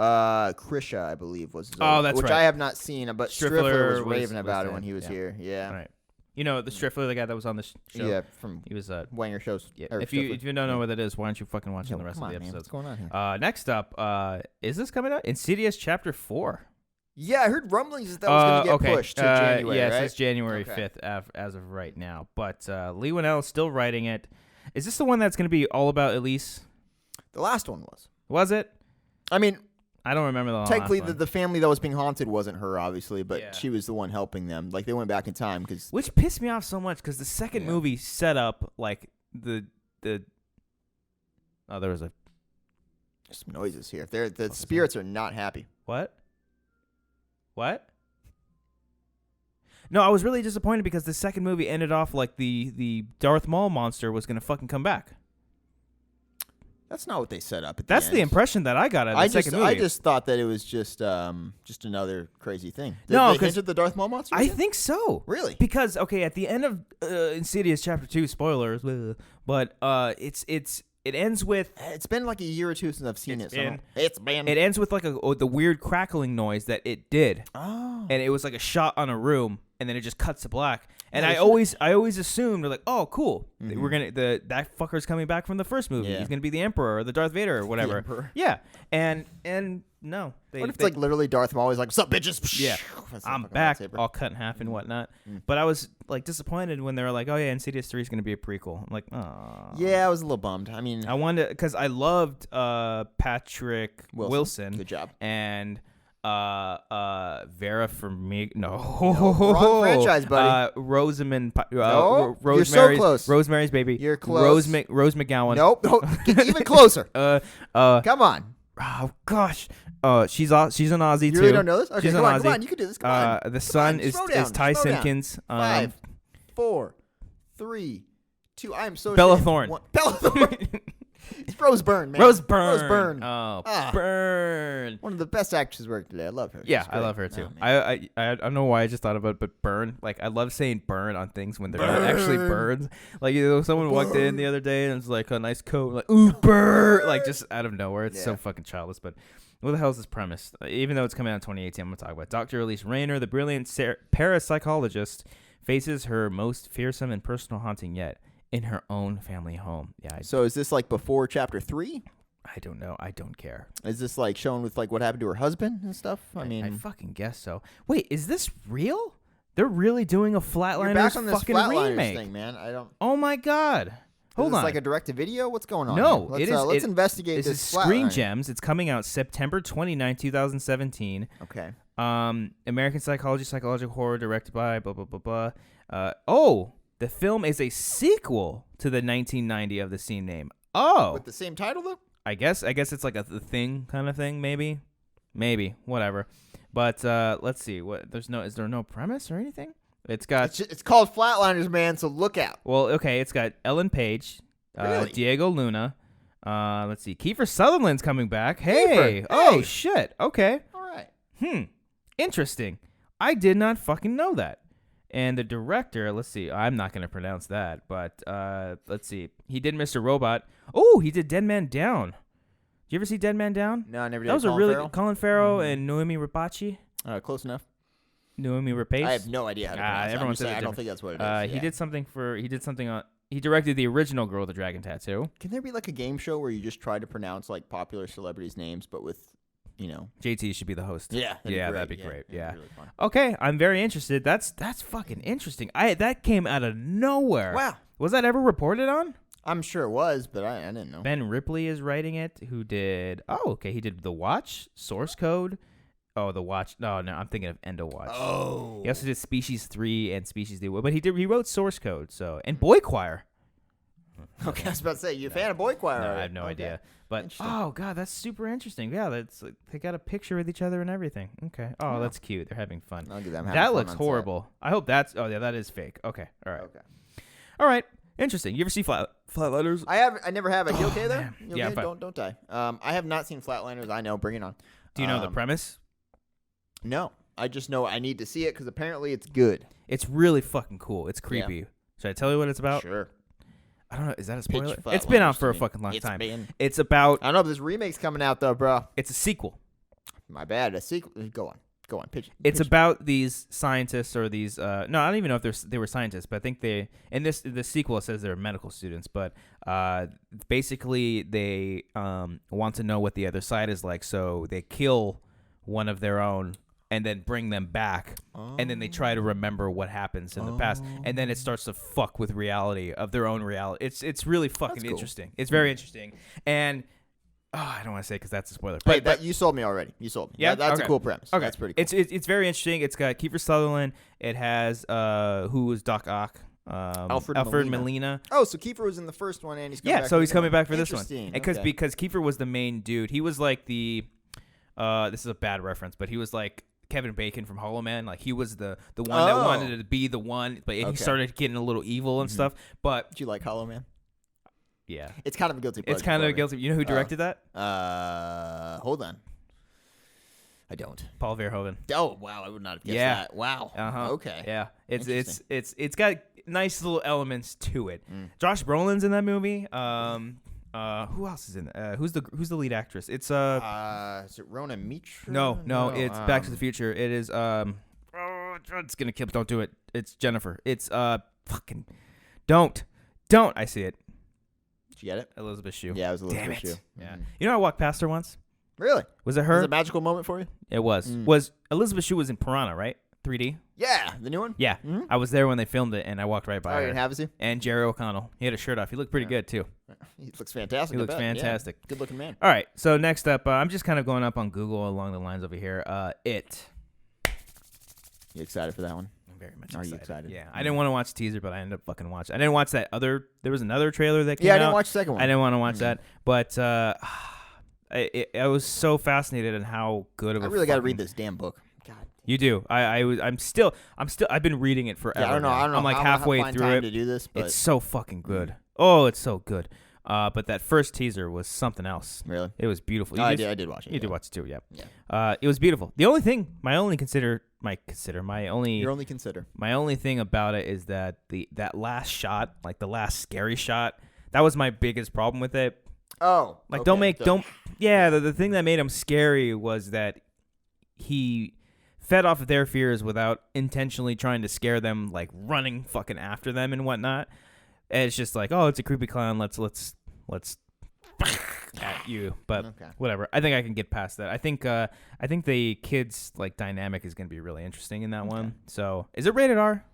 [SPEAKER 2] Krisha, I believe, was his
[SPEAKER 1] Oh,
[SPEAKER 2] old-
[SPEAKER 1] that's
[SPEAKER 2] which
[SPEAKER 1] right.
[SPEAKER 2] I have not seen, but
[SPEAKER 1] Striffler
[SPEAKER 2] Striffler was
[SPEAKER 1] was-
[SPEAKER 2] raving
[SPEAKER 1] was
[SPEAKER 2] about it
[SPEAKER 1] in,
[SPEAKER 2] when he was
[SPEAKER 1] yeah.
[SPEAKER 2] here. Yeah.
[SPEAKER 1] All right. You know the Striffler, the guy that was on the show.
[SPEAKER 2] Yeah, from
[SPEAKER 1] He was
[SPEAKER 2] Wanger shows.
[SPEAKER 1] yeah.
[SPEAKER 2] or
[SPEAKER 1] If you
[SPEAKER 2] Striffler.
[SPEAKER 1] don't know what that is, why aren't you fucking watching the rest
[SPEAKER 2] Come
[SPEAKER 1] of the
[SPEAKER 2] on, man.
[SPEAKER 1] episodes?
[SPEAKER 2] What's going on here?
[SPEAKER 1] Next up, is this coming out? Insidious Chapter 4.
[SPEAKER 2] Yeah, I heard rumblings that was going to get
[SPEAKER 1] okay.
[SPEAKER 2] pushed to January,
[SPEAKER 1] yeah,
[SPEAKER 2] right?
[SPEAKER 1] it's January
[SPEAKER 2] Okay.
[SPEAKER 1] 5th as of right now. But Lee Winnell is still writing it. Is this the one that's going to be all about Elise?
[SPEAKER 2] The last one was.
[SPEAKER 1] Was it?
[SPEAKER 2] I mean,
[SPEAKER 1] I don't remember the last
[SPEAKER 2] technically,
[SPEAKER 1] one.
[SPEAKER 2] the family that was being haunted wasn't her, obviously, but
[SPEAKER 1] Yeah.
[SPEAKER 2] she was the one helping them. Like, they went back in time because...
[SPEAKER 1] Which pissed me off so much because the second
[SPEAKER 2] Yeah.
[SPEAKER 1] movie set up like the oh, there was a
[SPEAKER 2] There's some noises here. The spirits are not happy.
[SPEAKER 1] what? No, I was really disappointed because the second movie ended off like the Darth Maul monster was gonna fucking come back.
[SPEAKER 2] That's not what they set up.
[SPEAKER 1] That's the impression that I got out of the second movie.
[SPEAKER 2] I just thought that it was just another crazy thing.
[SPEAKER 1] No,
[SPEAKER 2] because the Darth Maul monster.
[SPEAKER 1] I think so.
[SPEAKER 2] Really?
[SPEAKER 1] Because at the end of Insidious Chapter 2, spoilers, but it ends with.
[SPEAKER 2] It's been like a year or two since I've seen it.
[SPEAKER 1] It ends with like the weird crackling noise that it did.
[SPEAKER 2] Oh.
[SPEAKER 1] And it was like a shot on a room, and then it just cuts to black. And I always assumed, like, oh, cool, we're gonna that fucker's coming back from the first movie.
[SPEAKER 2] Yeah.
[SPEAKER 1] He's gonna be the Emperor or the Darth Vader or whatever.
[SPEAKER 2] The Emperor.
[SPEAKER 1] Yeah, and no,
[SPEAKER 2] what if it's like literally Darth Maul? He's like, "Sup, bitches?"
[SPEAKER 1] Yeah, I'm back, all cut in half and whatnot. But I was like disappointed when they were like, "Oh yeah, Insidious 3 is gonna be a prequel." I'm like, "Oh."
[SPEAKER 2] Yeah, I was a little bummed. I mean,
[SPEAKER 1] I wanted because I loved Patrick Wilson.
[SPEAKER 2] Good job.
[SPEAKER 1] And Vera Farmiga. No,
[SPEAKER 2] wrong franchise, buddy.
[SPEAKER 1] Rosamund.
[SPEAKER 2] No, you're so close.
[SPEAKER 1] Rosemary's Baby.
[SPEAKER 2] You're close.
[SPEAKER 1] Rose McGowan.
[SPEAKER 2] Nope. Even closer. Come on.
[SPEAKER 1] Oh gosh. She's an Aussie
[SPEAKER 2] you
[SPEAKER 1] too.
[SPEAKER 2] You really don't know this? Okay,
[SPEAKER 1] she's
[SPEAKER 2] come
[SPEAKER 1] an Aussie.
[SPEAKER 2] Come on. You can do this. Come on.
[SPEAKER 1] The son is Ty Simpkins.
[SPEAKER 2] 5, 4, 3, 2. I am so.
[SPEAKER 1] Bella Thorne.
[SPEAKER 2] Bella Thorne. It's Rose Byrne, man.
[SPEAKER 1] Rose Byrne.
[SPEAKER 2] Rose Byrne.
[SPEAKER 1] Oh, Byrne.
[SPEAKER 2] One of the best actresses worked today. I love her.
[SPEAKER 1] Yeah, I love her too. I don't know why I just thought about it, but Byrne. Like, I love saying burn on things when they're not actually burns. Like, someone walked in the other day and it's like a nice coat, like, ooh, burn. Like, just out of nowhere. It's so fucking childish. But what the hell is this premise? Even though it's coming out in 2018, I'm going to talk about it. Dr. Elise Rayner, the brilliant parapsychologist, faces her most fearsome and personal haunting yet. In her own family home. Yeah.
[SPEAKER 2] So is this like before chapter 3?
[SPEAKER 1] I don't know. I don't care.
[SPEAKER 2] Is this like shown with like what happened to her husband and stuff?
[SPEAKER 1] I fucking guess so. Wait, is this real? They're really doing a Flatliners fucking remake
[SPEAKER 2] thing, man. I don't.
[SPEAKER 1] Oh my god. Hold on.
[SPEAKER 2] Is this like a direct to video? What's going on?
[SPEAKER 1] No,
[SPEAKER 2] it is. Let's investigate this.
[SPEAKER 1] This is Screen Gems. It's coming out September 29, 2017.
[SPEAKER 2] Okay.
[SPEAKER 1] American psychological horror, directed by blah blah blah blah. The film is a sequel to the 1990 of the same name. Oh.
[SPEAKER 2] With the same title, though?
[SPEAKER 1] I guess it's like the Thing kind of thing, maybe. Whatever. But let's see. Is there no premise or anything? It's
[SPEAKER 2] called Flatliners, man, so look out.
[SPEAKER 1] Well, okay, it's got Ellen Page,
[SPEAKER 2] really?
[SPEAKER 1] Diego Luna. Let's see. Kiefer Sutherland's coming back. Hey. Oh, shit. Okay.
[SPEAKER 2] All right.
[SPEAKER 1] Interesting. I did not fucking know that. And the director, let's see, I'm not going to pronounce that, but let's see. He did Mr. Robot. Oh, he did Dead Man Down. Did you ever see Dead Man Down?
[SPEAKER 2] No, I never did.
[SPEAKER 1] That was Colin Farrell and Noemi Rapace.
[SPEAKER 2] Close enough.
[SPEAKER 1] Noemi Rapace.
[SPEAKER 2] I have no idea how to pronounce it.
[SPEAKER 1] Everyone says
[SPEAKER 2] I don't think that's what it is.
[SPEAKER 1] He directed the original Girl with the Dragon Tattoo.
[SPEAKER 2] Can there be like a game show where you just try to pronounce like popular celebrities' names, but with
[SPEAKER 1] JT should be the host.
[SPEAKER 2] Yeah,
[SPEAKER 1] that'd be great. Yeah.
[SPEAKER 2] Really fun.
[SPEAKER 1] Okay, I'm very interested. That's fucking interesting. That came out of nowhere.
[SPEAKER 2] Wow.
[SPEAKER 1] Was that ever reported on?
[SPEAKER 2] I'm sure it was, but I didn't know.
[SPEAKER 1] Ben Ripley is writing it. Who did? Oh, okay. He did The Watch, Source Code. Oh, The Watch. No, I'm thinking of Endowatch.
[SPEAKER 2] Oh.
[SPEAKER 1] He also did Species 3 and Species 2, but he wrote Source Code. And Boy Choir.
[SPEAKER 2] Okay, I was about to say, you a fan of Boy Choir?
[SPEAKER 1] No, I have no idea. But god, that's super interesting. Yeah, they got a picture with each other and everything. Okay. Oh, that's cute. They're having fun.
[SPEAKER 2] I'll give them
[SPEAKER 1] that looks horrible. I hope that's. Oh yeah, that is fake. Okay. All right. Okay. All right. Interesting. You ever see Flatliners?
[SPEAKER 2] I never have. Are you okay there?
[SPEAKER 1] Man.
[SPEAKER 2] You okay? Don't die. I have not seen Flatliners. I know. Bring it on.
[SPEAKER 1] Do you know the premise?
[SPEAKER 2] No. I just know I need to see it because apparently it's good.
[SPEAKER 1] It's really fucking cool. It's creepy. Yeah. Should I tell you what it's about?
[SPEAKER 2] Sure.
[SPEAKER 1] I don't know. Is that a spoiler? It's been out for a fucking long time. It's about.
[SPEAKER 2] I don't know if this remake's coming out though, bro.
[SPEAKER 1] It's a sequel.
[SPEAKER 2] My bad. A sequel. Go on. Pitch.
[SPEAKER 1] It's about these scientists or these. No, I don't even know if they were scientists, but I think they. In the sequel, it says they're medical students, but basically they want to know what the other side is like, so they kill one of their own. And then bring them back, and then they try to remember what happens in the past, and then it starts to fuck with reality of their own reality. It's really fucking interesting. It's very interesting, and I don't want to say because that's a spoiler.
[SPEAKER 2] But you sold me already. You sold me.
[SPEAKER 1] Yeah,
[SPEAKER 2] that's a cool premise.
[SPEAKER 1] Okay,
[SPEAKER 2] that's pretty cool.
[SPEAKER 1] It's very interesting. It's got Kiefer Sutherland. It has who was Doc Ock. Alfred Molina.
[SPEAKER 2] Oh, so Kiefer was in the first one, and he's coming back
[SPEAKER 1] so he's coming back for this one.
[SPEAKER 2] Because
[SPEAKER 1] Kiefer was the main dude. He was like the. This is a bad reference, but he was like Kevin Bacon from Hollow Man. Like he was the one that wanted to be the one, but he started getting a little evil and stuff. But
[SPEAKER 2] did you like Hollow Man?
[SPEAKER 1] Yeah.
[SPEAKER 2] It's kind of a guilty pleasure.
[SPEAKER 1] It's kind of a guilty. You know who directed that?
[SPEAKER 2] Hold on. I don't.
[SPEAKER 1] Paul Verhoeven.
[SPEAKER 2] Oh wow, I would not have guessed that. Wow. Okay.
[SPEAKER 1] Yeah. It's got nice little elements to it. Josh Brolin's in that movie. Who else is in it? Who's the lead actress? It's
[SPEAKER 2] is it Rona Mitra?
[SPEAKER 1] No, it's Back to the Future. It is it's gonna kill. Don't do it. It's Jennifer. It's fucking don't. I see it.
[SPEAKER 2] Did you get it?
[SPEAKER 1] Elizabeth Shue.
[SPEAKER 2] Yeah, it was Elizabeth Shue.
[SPEAKER 1] Yeah. You know, I walked past her once.
[SPEAKER 2] Really?
[SPEAKER 1] Was it her?
[SPEAKER 2] Was it a magical moment for you?
[SPEAKER 1] It was. Was Elizabeth Shue was in Piranha, right? 3D.
[SPEAKER 2] Yeah, the new one.
[SPEAKER 1] Yeah, I was there when they filmed it, and I walked right by her.
[SPEAKER 2] You didn't have you?
[SPEAKER 1] And Jerry O'Connell. He had a shirt off. He looked pretty good too.
[SPEAKER 2] He looks fantastic.
[SPEAKER 1] He looks fantastic.
[SPEAKER 2] Yeah. Good looking man.
[SPEAKER 1] All right, so next up, I'm just kind of going up on Google along the lines over here. It.
[SPEAKER 2] You excited for that one?
[SPEAKER 1] I'm very much excited.
[SPEAKER 2] Are you excited?
[SPEAKER 1] Yeah, I didn't want to watch the teaser, but I ended up fucking watching. I didn't watch that other. There was another trailer that came out.
[SPEAKER 2] Yeah, I didn't watch the second one.
[SPEAKER 1] I didn't want to watch that, but I was so fascinated in how good of a.
[SPEAKER 2] I really got to read this damn book. God.
[SPEAKER 1] You do. I'm still. I've been reading it forever.
[SPEAKER 2] Yeah, I don't know.
[SPEAKER 1] I'm like halfway through it.
[SPEAKER 2] To do this, but
[SPEAKER 1] it's so fucking good. Oh, it's so good. But that first teaser was something else.
[SPEAKER 2] Really?
[SPEAKER 1] It was beautiful.
[SPEAKER 2] I did watch it.
[SPEAKER 1] You did watch it too, yeah. It was beautiful. The only thing, my only thing about it is that that last shot, like the last scary shot, that was my biggest problem with it.
[SPEAKER 2] Oh.
[SPEAKER 1] Like the thing that made him scary was that he fed off of their fears without intentionally trying to scare them, like running fucking after them and whatnot. And it's just like, oh, it's a creepy clown. Let's at you. But whatever. I think I can get past that. I think the kids like dynamic is going to be really interesting in that one. So, is it rated R?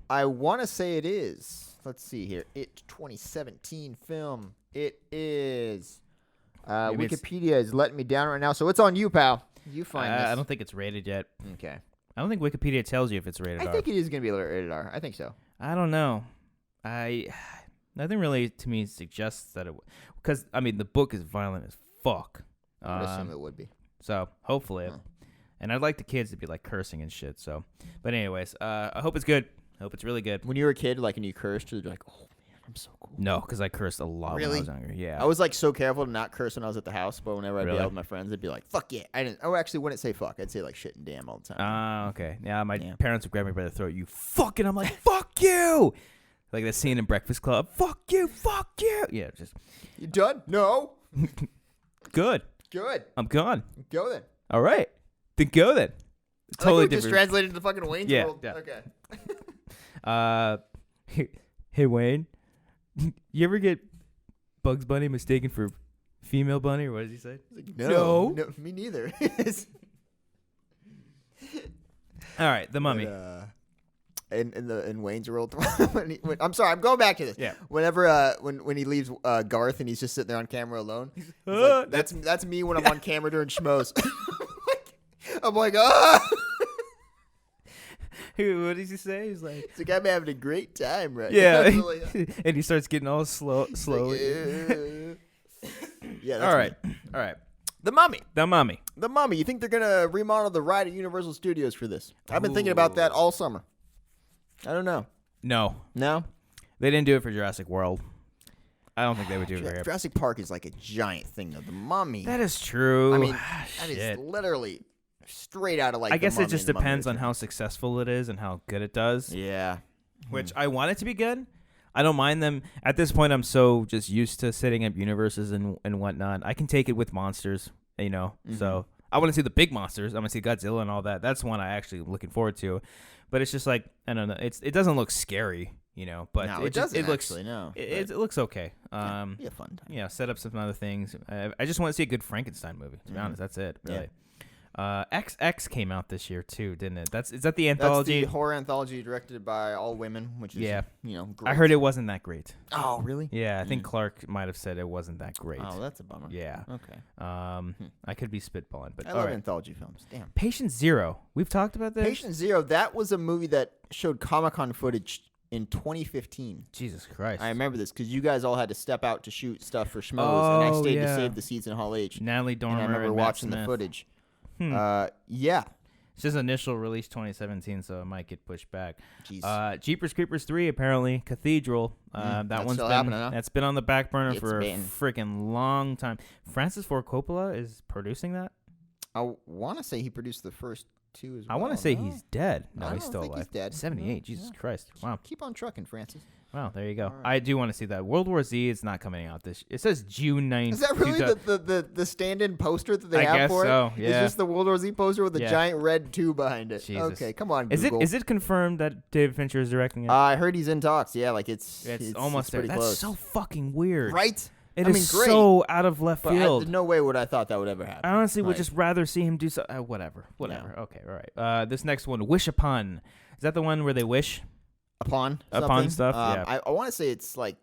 [SPEAKER 2] I want to say it is. Let's see here. It's 2017 film. It is. Wikipedia is letting me down right now, so it's on you, pal. You find this.
[SPEAKER 1] I don't think it's rated yet.
[SPEAKER 2] Okay.
[SPEAKER 1] I don't think Wikipedia tells you if it's rated R.
[SPEAKER 2] I think it is going to be rated R. I think so.
[SPEAKER 1] I don't know. Nothing really to me suggests that it because I mean the book is violent as fuck.
[SPEAKER 2] I would assume it would be.
[SPEAKER 1] So hopefully, and I'd like the kids to be like cursing and shit. So, but anyways, I hope it's good. I hope it's really good.
[SPEAKER 2] When you were a kid, like, and you cursed, you'd be like, "Oh man, I'm so cool."
[SPEAKER 1] No, because I cursed a lot when I was younger. Yeah,
[SPEAKER 2] I was like so careful to not curse when I was at the house, but whenever I'd be out with my friends, I'd be like, "Fuck yeah!" I actually wouldn't say fuck. I'd say like shit and damn all the time.
[SPEAKER 1] Ah, okay. Yeah, my parents would grab me by the throat. You fuck, and I'm like, "Fuck you." Like that scene in Breakfast Club. Fuck you. Yeah, just.
[SPEAKER 2] You done? No.
[SPEAKER 1] Good. I'm gone.
[SPEAKER 2] Go then.
[SPEAKER 1] All right. Then go then. Totally different.
[SPEAKER 2] Just translated to the fucking Wayne's World.
[SPEAKER 1] Yeah.
[SPEAKER 2] Okay.
[SPEAKER 1] Hey Wayne, you ever get Bugs Bunny mistaken for female bunny, or what does he say?
[SPEAKER 2] Like, no, me neither.
[SPEAKER 1] All right, The Mummy.
[SPEAKER 2] But, in Wayne's World, I'm sorry, I'm going back to this.
[SPEAKER 1] Yeah.
[SPEAKER 2] Whenever when he leaves Garth and he's just sitting there on camera alone, like, that's me when I'm on camera during schmoes. I'm like, ah.
[SPEAKER 1] What does he say? He's like,
[SPEAKER 2] it's like I'm having a great time right
[SPEAKER 1] now.
[SPEAKER 2] Yeah.
[SPEAKER 1] And he starts getting all slowly.
[SPEAKER 2] Like, yeah. That's
[SPEAKER 1] all right.
[SPEAKER 2] me.
[SPEAKER 1] All right.
[SPEAKER 2] The Mummy.
[SPEAKER 1] The Mummy.
[SPEAKER 2] You think they're gonna remodel the ride at Universal Studios for this? I've been thinking about that all summer. I don't know.
[SPEAKER 1] No. They didn't do it for Jurassic World. I don't think they would do it for
[SPEAKER 2] Jurassic Park is like a giant thing, though. The Mummy.
[SPEAKER 1] That is true.
[SPEAKER 2] I mean, that is literally straight out of like.
[SPEAKER 1] I guess it just depends on
[SPEAKER 2] how
[SPEAKER 1] how successful it is and how good it does.
[SPEAKER 2] Yeah.
[SPEAKER 1] Which I want it to be good. I don't mind them. At this point, I'm so just used to setting up universes and whatnot. I can take it with monsters, you know. Mm-hmm. So I want to see the big monsters. I want to see Godzilla and all that. That's one I actually looking forward to. But it's just like, I don't know. It doesn't look scary, you know. But
[SPEAKER 2] no, it doesn't.
[SPEAKER 1] It looks.
[SPEAKER 2] Actually, no.
[SPEAKER 1] It looks okay.
[SPEAKER 2] Be a fun time.
[SPEAKER 1] Yeah, set up some other things. I just want to see a good Frankenstein movie. To be honest, that's it. Really. XX came out this year too, didn't it? Is that the anthology?
[SPEAKER 2] That's the horror anthology directed by all women, which is great.
[SPEAKER 1] I heard it wasn't that great.
[SPEAKER 2] Oh, really?
[SPEAKER 1] Yeah, I think Clark might have said it wasn't that great.
[SPEAKER 2] Oh, that's a bummer.
[SPEAKER 1] Yeah.
[SPEAKER 2] Okay.
[SPEAKER 1] I could be spitballing, but
[SPEAKER 2] I love anthology films. Damn.
[SPEAKER 1] Patient Zero. We've talked about this.
[SPEAKER 2] Patient Zero. That was a movie that showed Comic-Con footage in 2015.
[SPEAKER 1] Jesus Christ. I
[SPEAKER 2] remember this because you guys all had to step out to shoot stuff for schmoes, and I stayed to save the seats in Hall H.
[SPEAKER 1] Natalie Dormer
[SPEAKER 2] and I remember watching the footage. Yeah.
[SPEAKER 1] It says initial release 2017, so it might get pushed back.
[SPEAKER 2] Jeez.
[SPEAKER 1] Jeepers Creepers 3, apparently. Cathedral. That's been on the back burner for a freaking long time. Francis Ford Coppola is producing that?
[SPEAKER 2] I want to say he produced the first 2 as well.
[SPEAKER 1] I want to say he's dead. No,
[SPEAKER 2] I
[SPEAKER 1] he's
[SPEAKER 2] don't
[SPEAKER 1] still
[SPEAKER 2] think
[SPEAKER 1] alive.
[SPEAKER 2] he's dead.
[SPEAKER 1] 78. Jesus Christ. Wow.
[SPEAKER 2] Keep on trucking, Francis.
[SPEAKER 1] Wow, there you go.
[SPEAKER 2] Right.
[SPEAKER 1] I do want to see that. World War Z is not coming out this. It says June 9th.
[SPEAKER 2] Is that really the stand-in poster that they
[SPEAKER 1] I
[SPEAKER 2] have
[SPEAKER 1] guess
[SPEAKER 2] for
[SPEAKER 1] so,
[SPEAKER 2] it?
[SPEAKER 1] yeah.
[SPEAKER 2] It's just the World War Z poster with a giant red 2 behind it.
[SPEAKER 1] Jesus.
[SPEAKER 2] Okay, come on,
[SPEAKER 1] Is
[SPEAKER 2] Google.
[SPEAKER 1] it confirmed that David Fincher is directing it?
[SPEAKER 2] I heard he's in talks. Yeah, like it's
[SPEAKER 1] almost there.
[SPEAKER 2] pretty
[SPEAKER 1] That's
[SPEAKER 2] close.
[SPEAKER 1] so fucking weird.
[SPEAKER 2] Right?
[SPEAKER 1] It
[SPEAKER 2] I
[SPEAKER 1] is
[SPEAKER 2] mean, great,
[SPEAKER 1] so out of left
[SPEAKER 2] but
[SPEAKER 1] field.
[SPEAKER 2] no way would I thought that would ever happen.
[SPEAKER 1] I honestly would
[SPEAKER 2] Like,
[SPEAKER 1] just rather see him do so. Whatever.
[SPEAKER 2] Yeah.
[SPEAKER 1] Okay, all right. This next one, Wish Upon. Is that the one where they wish?
[SPEAKER 2] upon
[SPEAKER 1] stuff. Yeah.
[SPEAKER 2] I want to say it's like,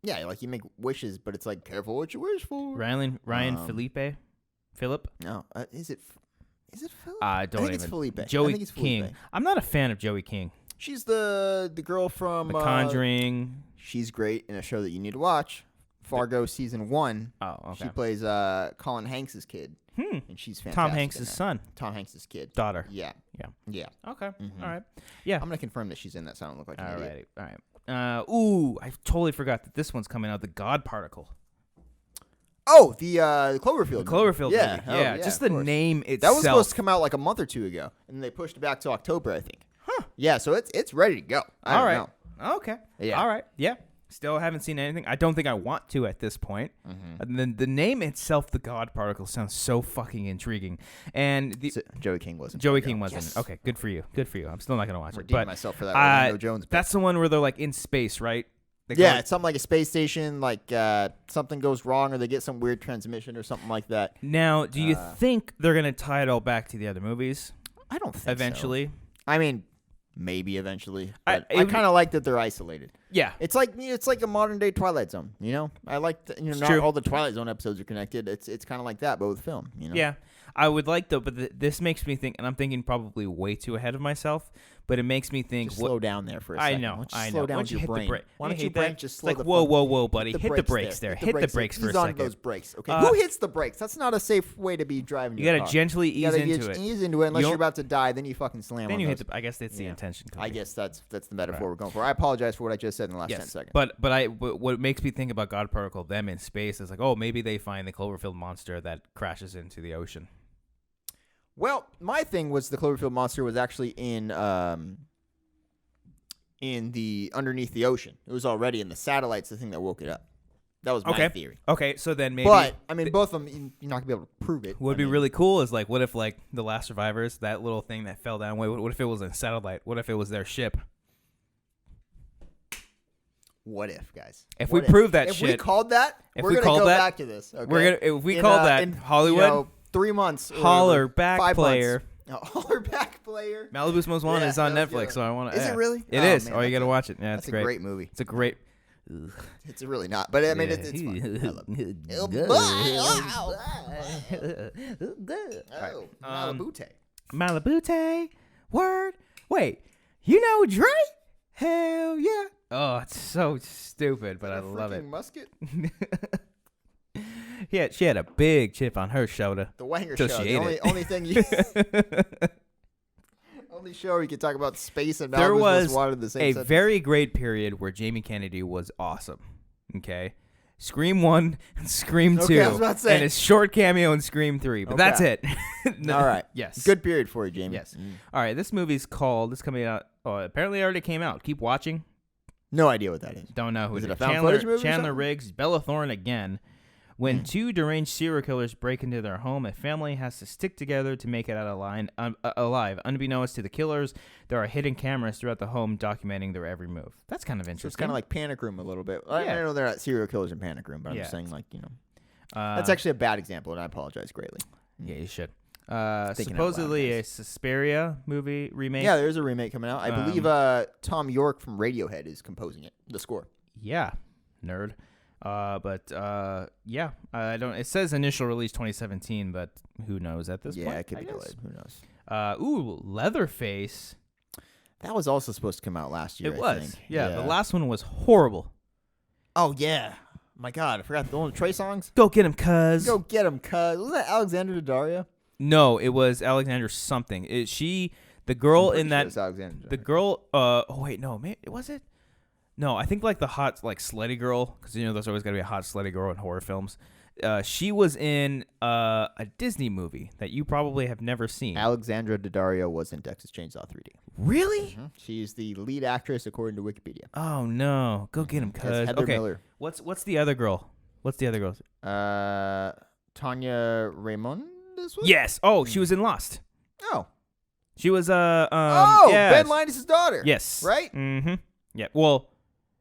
[SPEAKER 2] yeah, like you make wishes, but it's like careful what you wish for.
[SPEAKER 1] Ryan Philip?
[SPEAKER 2] No, is it Philip?
[SPEAKER 1] I
[SPEAKER 2] think it's Felipe.
[SPEAKER 1] Joey
[SPEAKER 2] I think it's
[SPEAKER 1] King.
[SPEAKER 2] Felipe.
[SPEAKER 1] I'm not a fan of Joey King.
[SPEAKER 2] She's the girl from
[SPEAKER 1] The Conjuring.
[SPEAKER 2] She's great in a show that you need to watch. Fargo season 1.
[SPEAKER 1] Oh, okay.
[SPEAKER 2] She plays Colin Hanks' kid, and she's fantastic.
[SPEAKER 1] Tom Hanks' son.
[SPEAKER 2] Tom Hanks' kid.
[SPEAKER 1] Daughter.
[SPEAKER 2] Yeah.
[SPEAKER 1] Okay.
[SPEAKER 2] Mhm.
[SPEAKER 1] All right. Yeah.
[SPEAKER 2] I'm gonna confirm that she's in that, so I don't look like an idiot.
[SPEAKER 1] All right. Ooh, I totally forgot that this one's coming out. The God Particle.
[SPEAKER 2] Oh, the Cloverfield.
[SPEAKER 1] The Cloverfield
[SPEAKER 2] yeah.
[SPEAKER 1] movie.
[SPEAKER 2] Oh,
[SPEAKER 1] Yeah. Just the
[SPEAKER 2] of course.
[SPEAKER 1] name itself.
[SPEAKER 2] That was supposed to come out like a month or 2 ago, and they pushed it back to October, I think.
[SPEAKER 1] Huh.
[SPEAKER 2] Yeah, so it's ready to go. I don't know.
[SPEAKER 1] Okay.
[SPEAKER 2] Yeah.
[SPEAKER 1] All right. Yeah. Still haven't seen anything. I don't think I want to at this point.
[SPEAKER 2] Mm-hmm.
[SPEAKER 1] And then the name itself, the God Particle, sounds so fucking intriguing. And
[SPEAKER 2] Joey King wasn't.
[SPEAKER 1] Joey King wasn't.
[SPEAKER 2] Yes.
[SPEAKER 1] Okay, good for you. Good for you. I'm still not gonna watch it.
[SPEAKER 2] Redeem
[SPEAKER 1] But
[SPEAKER 2] myself for that Orlando Jones.
[SPEAKER 1] that's the one where they're like in space, right?
[SPEAKER 2] Yeah, it's something like a space station. Like something goes wrong, or they get some weird transmission or something like that.
[SPEAKER 1] Now, do you think they're gonna tie it all back to the other movies?
[SPEAKER 2] I don't think
[SPEAKER 1] Eventually.
[SPEAKER 2] so. I mean, maybe eventually. But
[SPEAKER 1] I
[SPEAKER 2] I kind of like that they're isolated.
[SPEAKER 1] Yeah.
[SPEAKER 2] It's like a modern day Twilight Zone. You know, I like not
[SPEAKER 1] true.
[SPEAKER 2] all the Twilight Zone episodes are connected. It's kind of like that, but with film. You know.
[SPEAKER 1] Yeah. I would like though, but this makes me think, and I'm thinking probably way too ahead of myself. But it makes me think.
[SPEAKER 2] Just slow down there for a
[SPEAKER 1] I
[SPEAKER 2] second.
[SPEAKER 1] know.
[SPEAKER 2] Why don't you
[SPEAKER 1] I know.
[SPEAKER 2] slow down
[SPEAKER 1] Why don't you
[SPEAKER 2] your
[SPEAKER 1] hit
[SPEAKER 2] brain?
[SPEAKER 1] the brake?
[SPEAKER 2] Why don't
[SPEAKER 1] You
[SPEAKER 2] your
[SPEAKER 1] hate
[SPEAKER 2] brain
[SPEAKER 1] that?
[SPEAKER 2] just
[SPEAKER 1] It's
[SPEAKER 2] slow
[SPEAKER 1] like
[SPEAKER 2] the
[SPEAKER 1] whoa, buddy, hit the brakes there.
[SPEAKER 2] Hit
[SPEAKER 1] Hit the brakes for a
[SPEAKER 2] Ease on
[SPEAKER 1] second.
[SPEAKER 2] those brakes, okay? Who hits the brakes? That's not a safe way to be driving.
[SPEAKER 1] You
[SPEAKER 2] your
[SPEAKER 1] gotta
[SPEAKER 2] car.
[SPEAKER 1] gently
[SPEAKER 2] You
[SPEAKER 1] ease
[SPEAKER 2] gotta
[SPEAKER 1] into it.
[SPEAKER 2] Ease into it unless you're about to die. Then you fucking slam.
[SPEAKER 1] Then
[SPEAKER 2] on
[SPEAKER 1] you
[SPEAKER 2] those.
[SPEAKER 1] hit the. I guess that's the intention.
[SPEAKER 2] I guess that's the metaphor we're going for. I apologize for what I just said in the last 10 seconds.
[SPEAKER 1] But what makes me think about God Particle, them in space, is like, oh, maybe they find the Cloverfield monster that crashes into the ocean.
[SPEAKER 2] Well, my thing was the Cloverfield monster was actually in the underneath the ocean. It was already in the satellites. The thing that woke it up. That was my theory.
[SPEAKER 1] Okay, so then maybe.
[SPEAKER 2] But I mean, both of them, you're not gonna be able to prove it.
[SPEAKER 1] What would be really cool is like, what if like the last survivors, that little thing that fell down? What if it was a satellite? What if it was their ship?
[SPEAKER 2] What if, guys?
[SPEAKER 1] If we prove that
[SPEAKER 2] if
[SPEAKER 1] shit,
[SPEAKER 2] we called that,
[SPEAKER 1] if
[SPEAKER 2] we're
[SPEAKER 1] we
[SPEAKER 2] gonna
[SPEAKER 1] called
[SPEAKER 2] go
[SPEAKER 1] that,
[SPEAKER 2] back to this. Okay?
[SPEAKER 1] We're gonna if we called that
[SPEAKER 2] in,
[SPEAKER 1] Hollywood,
[SPEAKER 2] 3 months.
[SPEAKER 1] holler back
[SPEAKER 2] 5
[SPEAKER 1] player.
[SPEAKER 2] months. Holler back player.
[SPEAKER 1] Malibu's Most Wanted is on Netflix, so I want to.
[SPEAKER 2] Is it really?
[SPEAKER 1] It is. Oh, you got to watch it. Yeah, it's
[SPEAKER 2] that's
[SPEAKER 1] great.
[SPEAKER 2] a great movie.
[SPEAKER 1] It's a great.
[SPEAKER 2] It's really not, but I mean, it's fun. Malabute.
[SPEAKER 1] Malabute. Word. Wait. You know Dre? Hell yeah. Oh, it's so stupid, but I love it.
[SPEAKER 2] Musket?
[SPEAKER 1] Yeah, she had a big chip on her shoulder.
[SPEAKER 2] The Wanger
[SPEAKER 1] Till
[SPEAKER 2] show.
[SPEAKER 1] she ate
[SPEAKER 2] The
[SPEAKER 1] it.
[SPEAKER 2] only thing you. Only show you can talk about space and
[SPEAKER 1] There
[SPEAKER 2] Malibu's
[SPEAKER 1] was
[SPEAKER 2] Most Wanted in the same
[SPEAKER 1] a
[SPEAKER 2] sentence.
[SPEAKER 1] very great period where Jamie Kennedy was awesome. Okay. Scream 1 and Scream 2.
[SPEAKER 2] Okay, I was about to say.
[SPEAKER 1] And his short cameo in Scream 3. But that's it. No,
[SPEAKER 2] All right.
[SPEAKER 1] Yes.
[SPEAKER 2] Good period for you, Jamie.
[SPEAKER 1] Yes. All right. This movie's called. This coming out. Oh, apparently it already came out. Keep watching.
[SPEAKER 2] No idea what that is.
[SPEAKER 1] Don't know who
[SPEAKER 2] Is
[SPEAKER 1] it
[SPEAKER 2] it
[SPEAKER 1] is.
[SPEAKER 2] a found footage movie or
[SPEAKER 1] Chandler
[SPEAKER 2] something?
[SPEAKER 1] Riggs, Bella Thorne again. When two deranged serial killers break into their home, a family has to stick together to make it out alive. Unbeknownst to the killers, there are hidden cameras throughout the home documenting their every move. That's kind of interesting.
[SPEAKER 2] So it's kind of like Panic Room a little bit. I know they're not serial killers in Panic Room, but I'm just saying, like, you know. That's actually a bad example, and I apologize greatly.
[SPEAKER 1] Yeah, you should.
[SPEAKER 2] Thinking
[SPEAKER 1] Supposedly
[SPEAKER 2] out loud,
[SPEAKER 1] a Suspiria movie remake.
[SPEAKER 2] Yeah, there's a remake coming out. I believe Tom York from Radiohead is composing it, the score.
[SPEAKER 1] Yeah, nerd. Yeah, I don't. It says initial release 2017, but who knows at this point?
[SPEAKER 2] Yeah, it could be delayed. Who knows?
[SPEAKER 1] Leatherface.
[SPEAKER 2] That was also supposed to come out last year.
[SPEAKER 1] It
[SPEAKER 2] I
[SPEAKER 1] was.
[SPEAKER 2] think.
[SPEAKER 1] Yeah, the last one was horrible.
[SPEAKER 2] Oh yeah. My God, I forgot the one with Trey songs.
[SPEAKER 1] Go get him, cuz.
[SPEAKER 2] Go get him, cuz. Wasn't that Alexander Daddario?
[SPEAKER 1] No, it was Alexandra something. The girl in that. The girl. Oh wait, no, was it? No, I think like the hot like slutty girl, because there's always gotta be a hot slutty girl in horror films. She was in a Disney movie that you probably have never seen.
[SPEAKER 2] Alexandra Daddario was in Texas Chainsaw 3D.
[SPEAKER 1] Really?
[SPEAKER 2] Mm-hmm. She's the lead actress according to Wikipedia.
[SPEAKER 1] Oh no, go get him, cuz.
[SPEAKER 2] Heather
[SPEAKER 1] Okay.
[SPEAKER 2] Miller.
[SPEAKER 1] What's the other girl? What's the other girl?
[SPEAKER 2] Tanya Raymond.
[SPEAKER 1] Yes. Oh, she was in Lost.
[SPEAKER 2] Oh.
[SPEAKER 1] She was
[SPEAKER 2] yes. Ben Linus' daughter.
[SPEAKER 1] Yes.
[SPEAKER 2] Right?
[SPEAKER 1] Mm-hmm. Yeah. Well,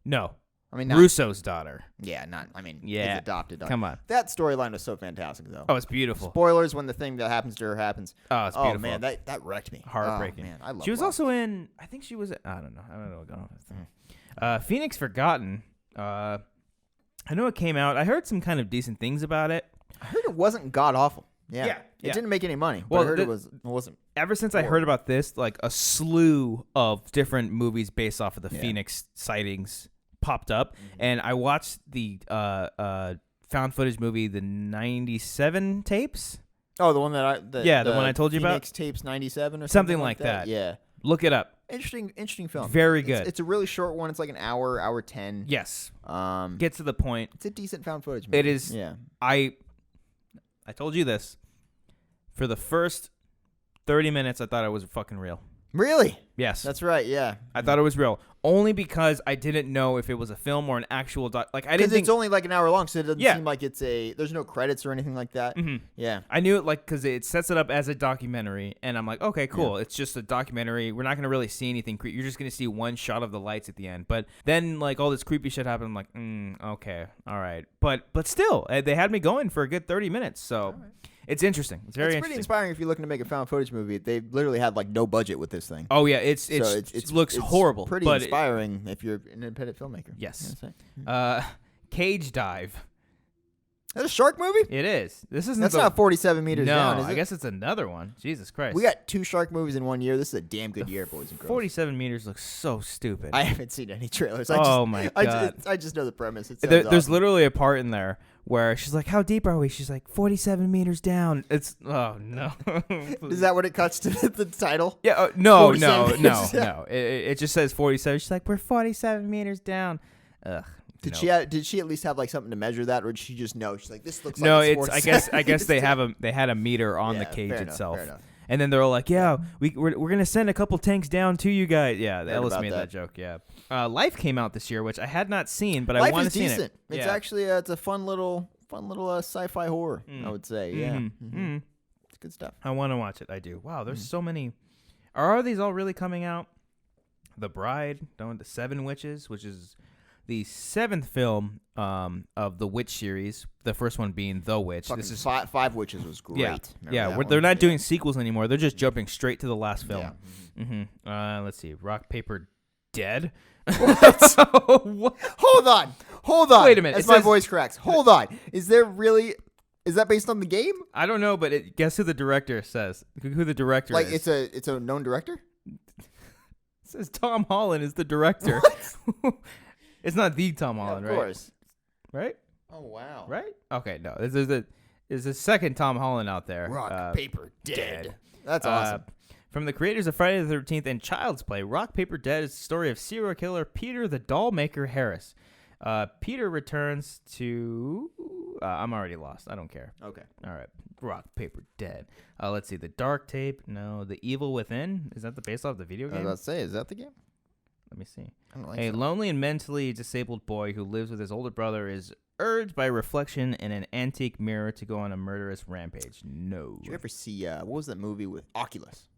[SPEAKER 1] no.
[SPEAKER 2] I mean,
[SPEAKER 1] Russo's daughter.
[SPEAKER 2] Yeah, his adopted daughter.
[SPEAKER 1] Come on.
[SPEAKER 2] That storyline was so fantastic, though.
[SPEAKER 1] Oh, it's beautiful.
[SPEAKER 2] Spoilers when the thing that happens to her happens.
[SPEAKER 1] Oh, it's beautiful.
[SPEAKER 2] Oh, man, that wrecked me.
[SPEAKER 1] Heartbreaking.
[SPEAKER 2] Oh, man, I love
[SPEAKER 1] She was
[SPEAKER 2] Lost.
[SPEAKER 1] also in, I think she was, I don't know what's going on with that. Phoenix Forgotten. I know it came out. I heard some kind of decent things about it.
[SPEAKER 2] I heard it wasn't god-awful. Yeah. It didn't make any money, but I heard it wasn't.
[SPEAKER 1] Ever since I heard about this, like a slew of different movies based off of the Phoenix sightings popped up, and I watched the found footage movie, the 97 tapes.
[SPEAKER 2] Oh, the one that
[SPEAKER 1] the one I told you about?
[SPEAKER 2] Phoenix Tapes 97 or
[SPEAKER 1] something like that.
[SPEAKER 2] Yeah.
[SPEAKER 1] Look it up.
[SPEAKER 2] Interesting film.
[SPEAKER 1] Very good.
[SPEAKER 2] It's a really short one. It's like an hour 10.
[SPEAKER 1] Yes. Get to the point.
[SPEAKER 2] It's a decent found footage movie.
[SPEAKER 1] It is.
[SPEAKER 2] Yeah.
[SPEAKER 1] I told you this. For the first 30 minutes, I thought it was fucking real.
[SPEAKER 2] Really?
[SPEAKER 1] Yes.
[SPEAKER 2] That's right, yeah.
[SPEAKER 1] I thought it was real. Only because I didn't know if it was a film or an actual I didn't think...
[SPEAKER 2] Because it's only like an hour long, so it doesn't seem like it's there's no credits or anything like that.
[SPEAKER 1] Mm-hmm.
[SPEAKER 2] Yeah.
[SPEAKER 1] I knew it because it sets it up as a documentary, and I'm like, okay, cool. Yeah. It's just a documentary. We're not going to really see anything creepy. You're just going to see one shot of the lights at the end. But then like all this creepy shit happened. I'm like, okay, all right. But still, they had me going for a good 30 minutes, so... It's interesting. It's very
[SPEAKER 2] pretty inspiring if you're looking to make a found footage movie. They literally had like no budget with this thing.
[SPEAKER 1] Oh yeah, it looks horrible.
[SPEAKER 2] Pretty inspiring if you're an independent filmmaker.
[SPEAKER 1] Yes. Cage Dive.
[SPEAKER 2] Is that a shark movie?
[SPEAKER 1] It is.
[SPEAKER 2] That's not 47 meters down, is it?
[SPEAKER 1] I guess it's another one. Jesus Christ.
[SPEAKER 2] We got 2 shark movies in 1 year. This is a damn good year, boys and girls.
[SPEAKER 1] 47 meters looks so stupid.
[SPEAKER 2] I haven't seen any trailers.
[SPEAKER 1] My God.
[SPEAKER 2] I just know the premise.
[SPEAKER 1] There's
[SPEAKER 2] awesome.
[SPEAKER 1] literally a part in there where she's like, how deep are we? She's like, 47 meters down. It's, oh, no.
[SPEAKER 2] Is that what it cuts to the title?
[SPEAKER 1] Yeah, no. It just says 47. She's like, we're 47 meters down. Ugh.
[SPEAKER 2] Did she at least have like something to measure that, or did she just know? She's like, this looks like
[SPEAKER 1] no. I guess they had a meter on the cage itself, fair enough. And then they're all like, yeah, we're gonna send a couple tanks down to you guys. Yeah, Ellis made that joke. Yeah, Life came out this year, which I had not seen, but I want to see it.
[SPEAKER 2] It's actually it's a fun little sci-fi horror. I would say, yeah. Mm-hmm. It's good stuff.
[SPEAKER 1] I want to watch it. I do. Wow, there's so many. Are these all really coming out? The Bride, the Seven Witches, which is the 7th film of the Witch series, the first one being The Witch.
[SPEAKER 2] This is Five Witches was great.
[SPEAKER 1] They're not doing sequels anymore. They're just jumping straight to the last film. Yeah. Mm-hmm. Let's see. Rock, Paper, Dead?
[SPEAKER 2] What? Hold on.
[SPEAKER 1] Wait a minute.
[SPEAKER 2] As my voice cracks. Hold on. Is that based on the game?
[SPEAKER 1] I don't know, but guess who the director says? Who the director is.
[SPEAKER 2] Like it's a known director?
[SPEAKER 1] It says Tom Holland is the director. It's not the Tom Holland, right? Of course. Right?
[SPEAKER 2] Oh, wow.
[SPEAKER 1] Right? Okay, no. There's a second Tom Holland out there.
[SPEAKER 2] Rock, Paper, Dead. That's awesome.
[SPEAKER 1] From the creators of Friday the 13th and Child's Play, Rock, Paper, Dead is the story of serial killer Peter the Dollmaker Harris. Peter returns to... I'm already lost. I don't care.
[SPEAKER 2] Okay.
[SPEAKER 1] All right. Rock, Paper, Dead. Let's see. The Dark Tape. No. The Evil Within. Is that based off the video game?
[SPEAKER 2] I was about to say, is that the game?
[SPEAKER 1] Let me see.
[SPEAKER 2] A
[SPEAKER 1] lonely and mentally disabled boy who lives with his older brother is urged by reflection in an antique mirror to go on a murderous rampage. No.
[SPEAKER 2] Did you ever see, what was that movie with Oculus?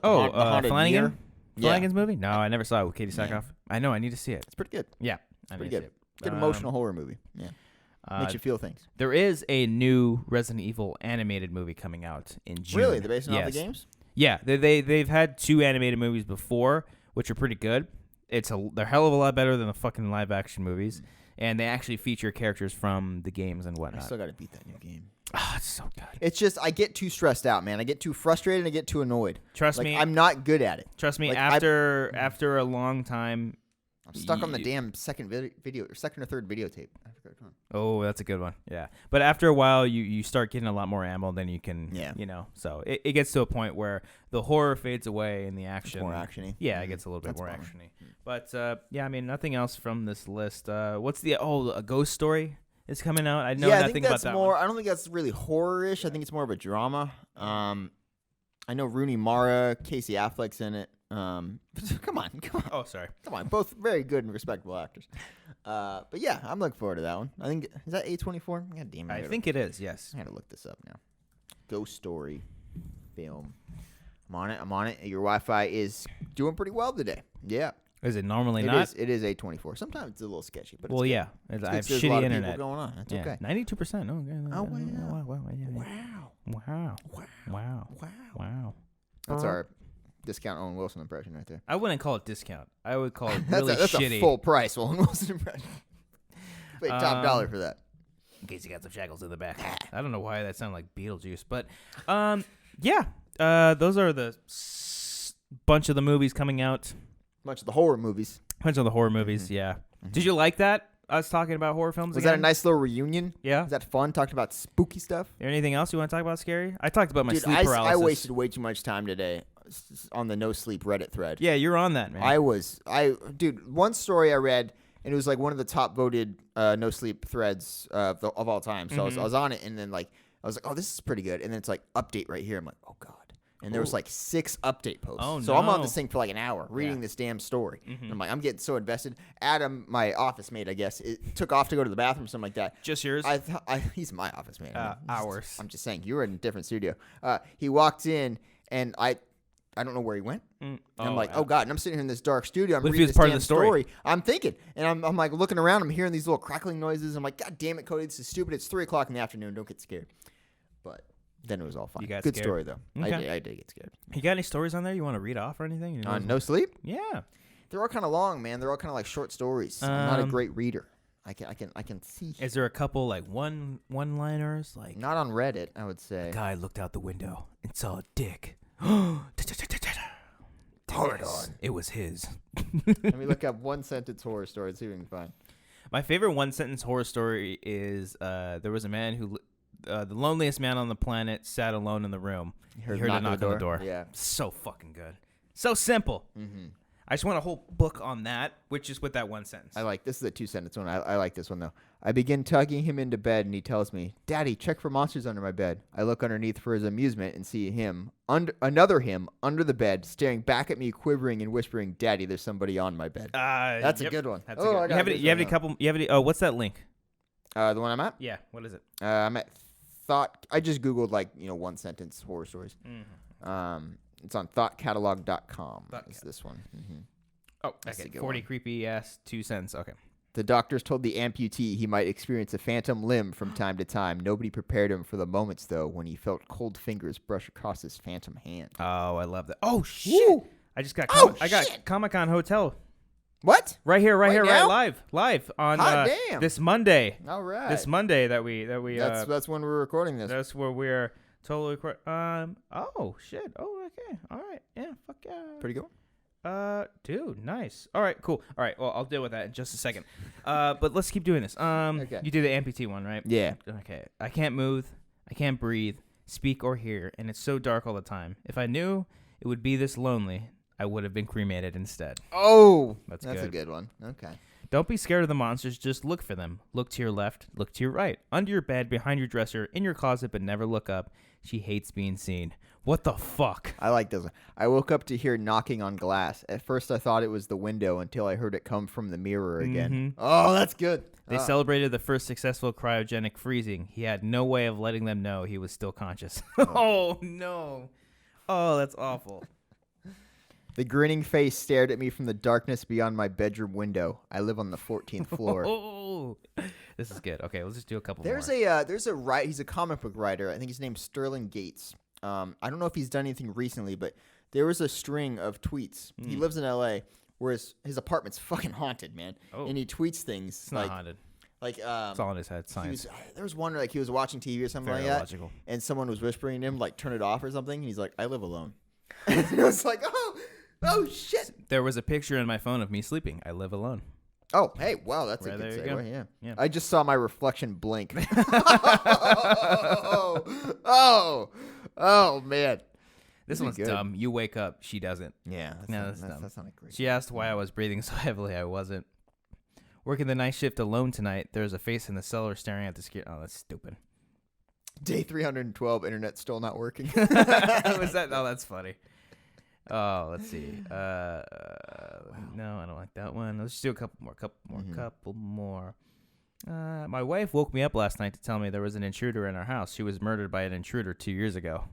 [SPEAKER 1] Flanagan? Flanagan's movie? No, I never saw it with Katie Sackhoff. I know, I need to see it.
[SPEAKER 2] It's pretty good.
[SPEAKER 1] Yeah.
[SPEAKER 2] Pretty good. Good emotional horror movie. Yeah. Makes you feel things.
[SPEAKER 1] There is a new Resident Evil animated movie coming out in June.
[SPEAKER 2] Really? They're based on all the games?
[SPEAKER 1] Yeah. They've had 2 animated movies before, which are pretty good. They're a hell of a lot better than the fucking live action movies, and they actually feature characters from the games and whatnot.
[SPEAKER 2] I still got to beat that new game.
[SPEAKER 1] It's so good.
[SPEAKER 2] It's just I get too stressed out, man. I get too frustrated. I get too annoyed.
[SPEAKER 1] Trust me,
[SPEAKER 2] I'm not good at it.
[SPEAKER 1] Trust me. After a long time,
[SPEAKER 2] I'm stuck on the damn second or third videotape. I forgot which one.
[SPEAKER 1] Oh, that's a good one. Yeah. But after a while, you start getting a lot more ammo than you can, So it gets to a point where the horror fades away and the action.
[SPEAKER 2] It's more action-y.
[SPEAKER 1] Yeah, it gets a little bit more action-y. But, nothing else from this list. What's a Ghost Story is coming out? I know nothing about that one.
[SPEAKER 2] I don't think that's really horror-ish. I think it's more of a drama. I know Rooney Mara, Casey Affleck's in it. Come on.
[SPEAKER 1] Oh, sorry.
[SPEAKER 2] Come on. Both very good and respectable actors. But yeah, I'm looking forward to that one. I think, is that A24? God damn it.
[SPEAKER 1] I think it is, yes.
[SPEAKER 2] I gotta look this up now. Ghost Story film. I'm on it. Your Wi-Fi is doing pretty well today. Yeah.
[SPEAKER 1] Is it normally not?
[SPEAKER 2] It is A24. Sometimes it's a little sketchy, but
[SPEAKER 1] well,
[SPEAKER 2] it's
[SPEAKER 1] yeah.
[SPEAKER 2] I
[SPEAKER 1] have shitty internet
[SPEAKER 2] going on. That's okay.
[SPEAKER 1] 92%. Oh,
[SPEAKER 2] wow.
[SPEAKER 1] Wow.
[SPEAKER 2] That's our discount Owen Wilson impression right there.
[SPEAKER 1] I wouldn't call it discount. I would call it
[SPEAKER 2] that's
[SPEAKER 1] really
[SPEAKER 2] that's
[SPEAKER 1] shitty.
[SPEAKER 2] A full price Owen Wilson impression. Pay top dollar for that.
[SPEAKER 1] In case you got some shackles in the back. I don't know why that sounded like Beetlejuice, but those are the bunch of the movies coming out.
[SPEAKER 2] Bunch of the horror movies.
[SPEAKER 1] Yeah. Did you like that? Us talking about horror films.
[SPEAKER 2] Was that a nice little reunion?
[SPEAKER 1] Yeah.
[SPEAKER 2] Was that fun? Talked about spooky stuff.
[SPEAKER 1] Anything else you want to talk about scary? I talked about my sleep paralysis.
[SPEAKER 2] I wasted way too much time today on the no sleep Reddit thread.
[SPEAKER 1] Yeah, you're on that, man.
[SPEAKER 2] One story I read, and it was like one of the top voted no sleep threads of all time. So I was on it, and then I was like, oh, this is pretty good. And then it's like update right here. I'm like, oh god. And there was like 6 update posts.
[SPEAKER 1] Oh,
[SPEAKER 2] so I'm on this thing for like an hour reading this damn story. And I'm like, I'm getting so invested. Adam, my office mate, I guess, took off to go to the bathroom or something like that.
[SPEAKER 1] Just yours?
[SPEAKER 2] He's my office mate.
[SPEAKER 1] Ours.
[SPEAKER 2] I'm just saying, you were in a different studio. He walked in, and I don't know where he went. And I'm like, oh god. And I'm sitting here in this dark studio. I'm reading this damn story. I'm thinking, and I'm like looking around. I'm hearing these little crackling noises. I'm like, god damn it, Cody, this is stupid. It's 3:00 in the afternoon. Don't get scared. But then it was all fine.
[SPEAKER 1] You got
[SPEAKER 2] good
[SPEAKER 1] scared.
[SPEAKER 2] Story though.
[SPEAKER 1] Okay.
[SPEAKER 2] I did get scared.
[SPEAKER 1] You got any stories on there you want to read off or anything?
[SPEAKER 2] On No Sleep?
[SPEAKER 1] Yeah.
[SPEAKER 2] They're all kind of long, man. They're all kind of like short stories. I'm not a great reader. I can see.
[SPEAKER 1] Is there a couple like one-liners like?
[SPEAKER 2] Not on Reddit, I would say.
[SPEAKER 1] A guy looked out the window and saw a dick.
[SPEAKER 2] Hard on.
[SPEAKER 1] It was his.
[SPEAKER 2] Let me look up one sentence horror story and see if we can find.
[SPEAKER 1] My favorite one sentence horror story is there was a man who. The loneliest man on the planet sat alone in the room. He heard a knock on the door.
[SPEAKER 2] Yeah.
[SPEAKER 1] So fucking good. So simple. Mm-hmm. I just want a whole book on that, which is with that one sentence.
[SPEAKER 2] I like this is a 2-sentence one. I like this one though. I begin tugging him into bed, and he tells me, "Daddy, check for monsters under my bed." I look underneath for his amusement and see another him under the bed, staring back at me, quivering and whispering, "Daddy, there's somebody on my bed." That's a good one.
[SPEAKER 1] That's a good. You have any couple? You have any? Oh, what's that link?
[SPEAKER 2] The one I'm at?
[SPEAKER 1] Yeah. What is it?
[SPEAKER 2] I'm at Thought. I just googled one sentence horror stories. Mm-hmm. It's on thoughtcatalog.com. It's this one. Mm-hmm.
[SPEAKER 1] Oh, okay. 40 creepy ass 2 cents. Okay.
[SPEAKER 2] The doctors told the amputee he might experience a phantom limb from time to time. Nobody prepared him for the moments though when he felt cold fingers brush across his phantom hand.
[SPEAKER 1] Oh, I love that. Oh shit! Woo! I just got. I got Comic-Con Hotel.
[SPEAKER 2] What?
[SPEAKER 1] Right here, right live on this Monday.
[SPEAKER 2] All right.
[SPEAKER 1] This Monday that we.
[SPEAKER 2] That's when we're recording this.
[SPEAKER 1] That's where we're totally. Oh shit. Oh okay. All right. Yeah. Fuck yeah.
[SPEAKER 2] Pretty good.
[SPEAKER 1] Dude, nice. All right, cool. All right, well, I'll deal with that in just a second. But let's keep doing this.
[SPEAKER 2] Okay.
[SPEAKER 1] You do the amputee one, right?
[SPEAKER 2] Yeah.
[SPEAKER 1] Okay. I can't move. I can't breathe, speak, or hear, and it's so dark all the time. If I knew it would be this lonely, I would have been cremated instead.
[SPEAKER 2] Oh, that's
[SPEAKER 1] good.
[SPEAKER 2] a good one. Okay.
[SPEAKER 1] Don't be scared of the monsters. Just look for them. Look to your left. Look to your right. Under your bed, behind your dresser, in your closet, but never look up. She hates being seen. What the fuck?
[SPEAKER 2] I like this one. I woke up to hear knocking on glass. At first, I thought it was the window until I heard it come from the mirror again. Mm-hmm. Oh, that's good.
[SPEAKER 1] They celebrated the first successful cryogenic freezing. He had no way of letting them know he was still conscious. Oh, no. Oh, that's awful.
[SPEAKER 2] The grinning face stared at me from the darkness beyond my bedroom window. I live on the 14th floor.
[SPEAKER 1] Oh, this is good. Okay, let's just do a couple
[SPEAKER 2] more. There's a writer. He's a comic book writer. I think his name's Sterling Gates. I don't know if he's done anything recently, but there was a string of tweets. He lives in L.A., where his apartment's fucking haunted, man. Oh. And he tweets things.
[SPEAKER 1] It's not haunted.
[SPEAKER 2] Like
[SPEAKER 1] it's all in his head. Science.
[SPEAKER 2] There was one like he was watching TV or something
[SPEAKER 1] Very
[SPEAKER 2] like
[SPEAKER 1] illogical.
[SPEAKER 2] that, and someone was whispering to him like, "Turn it off" or something. And he's like, "I live alone." And it was like, oh, Oh, shit.
[SPEAKER 1] There was a picture in my phone of me sleeping. I live alone.
[SPEAKER 2] Oh, hey, wow, that's
[SPEAKER 1] Right,
[SPEAKER 2] a good
[SPEAKER 1] there you
[SPEAKER 2] segue.
[SPEAKER 1] go.
[SPEAKER 2] Yeah.
[SPEAKER 1] Yeah.
[SPEAKER 2] I just saw my reflection blink. Oh, man.
[SPEAKER 1] This one's
[SPEAKER 2] good.
[SPEAKER 1] dumb. You wake up. She doesn't.
[SPEAKER 2] Yeah, that's dumb. That's not great.
[SPEAKER 1] She asked why I was breathing so heavily. I wasn't. Working the night shift alone tonight. There's a face in the cellar staring at the screen. Oh, that's stupid.
[SPEAKER 2] Day 312, internet still not working.
[SPEAKER 1] Was that? Oh, that's funny. Oh, let's see. No, I don't like that one. Let's just do a couple more. My wife woke me up last night to tell me there was an intruder in our house. She was murdered by an intruder 2 years ago.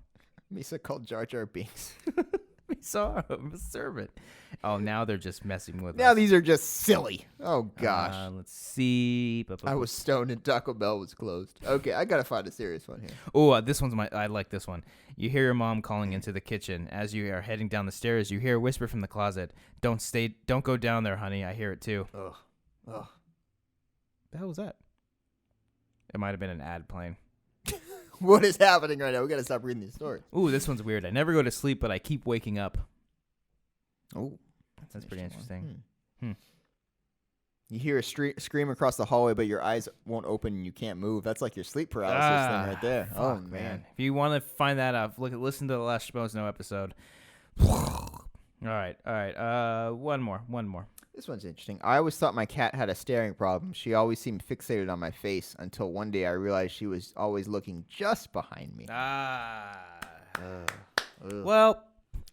[SPEAKER 2] Misa called Jar Jar Binks.
[SPEAKER 1] We saw him, a servant. Oh, now they're just messing with us.
[SPEAKER 2] Now these are just silly. Oh, gosh.
[SPEAKER 1] Let's see.
[SPEAKER 2] I was stoned and Taco Bell was closed. Okay, I got to find a serious one here.
[SPEAKER 1] Oh, this one's I like this one. You hear your mom calling into the kitchen. As you are heading down the stairs, you hear a whisper from the closet. Don't go down there, honey. I hear it too.
[SPEAKER 2] Ugh.
[SPEAKER 1] The hell was that? It might have been an ad playing.
[SPEAKER 2] What is happening right now? We got to stop reading these stories.
[SPEAKER 1] Ooh, this one's weird. I never go to sleep, but I keep waking up.
[SPEAKER 2] Oh,
[SPEAKER 1] that's pretty interesting.
[SPEAKER 2] You hear a scream across the hallway, but your eyes won't open and you can't move. That's like your sleep paralysis thing right there. Oh, man.
[SPEAKER 1] If you want to find that out, listen to the last Schmoes Know episode. All right. One more.
[SPEAKER 2] This one's interesting. I always thought my cat had a staring problem. She always seemed fixated on my face until one day I realized she was always looking just behind me.
[SPEAKER 1] Well,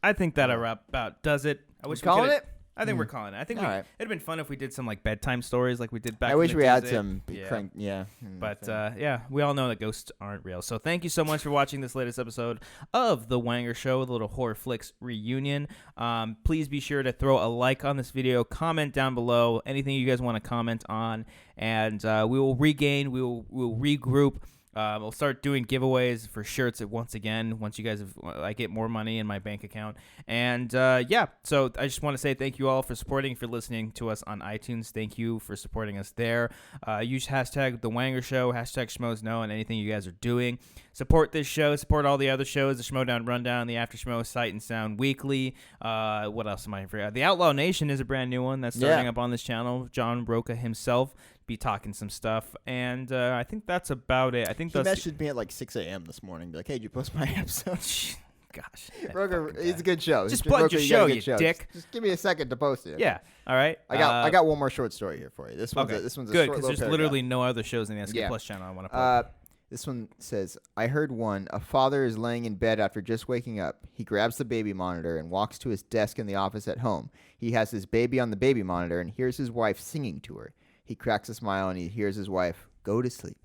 [SPEAKER 1] I think that about does it. I wish
[SPEAKER 2] we're calling it?
[SPEAKER 1] I think we're calling it. I think it'd have been fun if we did some like bedtime stories like we did back.
[SPEAKER 2] I wish we had some.
[SPEAKER 1] Yeah. But we all know that ghosts aren't real. So thank you so much for watching this latest episode of the Wanger Show, the little HorrorFlix reunion. Please be sure to throw a like on this video, comment down below anything you guys want to comment on, and we will regroup. We'll start doing giveaways for shirts once again once you guys I get more money in my bank account. And so I just want to say thank you all for supporting, for listening to us on iTunes. Thank you for supporting us there. Use hashtag The Wanger Show, hashtag Schmoes Know, and anything you guys are doing. Support this show. Support all the other shows, the Schmodown Rundown, the After Schmo, Sight and Sound Weekly. What else am I forgetting? The Outlaw Nation is a brand new one that's starting up on this channel. John Roca himself be talking some stuff, and I think that's about it. I think
[SPEAKER 2] he messaged me at like 6 a.m. this morning. Like, hey, did you post my episode?
[SPEAKER 1] Gosh,
[SPEAKER 2] Roger, it's a good show.
[SPEAKER 1] Just plug your show, you dick.
[SPEAKER 2] Just give me a second to post it.
[SPEAKER 1] Yeah. All right.
[SPEAKER 2] I got one more short story here for you. This one's a
[SPEAKER 1] good
[SPEAKER 2] short
[SPEAKER 1] because there's literally no other shows in the SK Plus channel I want to plug.
[SPEAKER 2] This one says, I heard a father is laying in bed after just waking up. He grabs the baby monitor and walks to his desk in the office at home. He has his baby on the baby monitor and hears his wife singing to her. He cracks a smile and he hears his wife, go to sleep,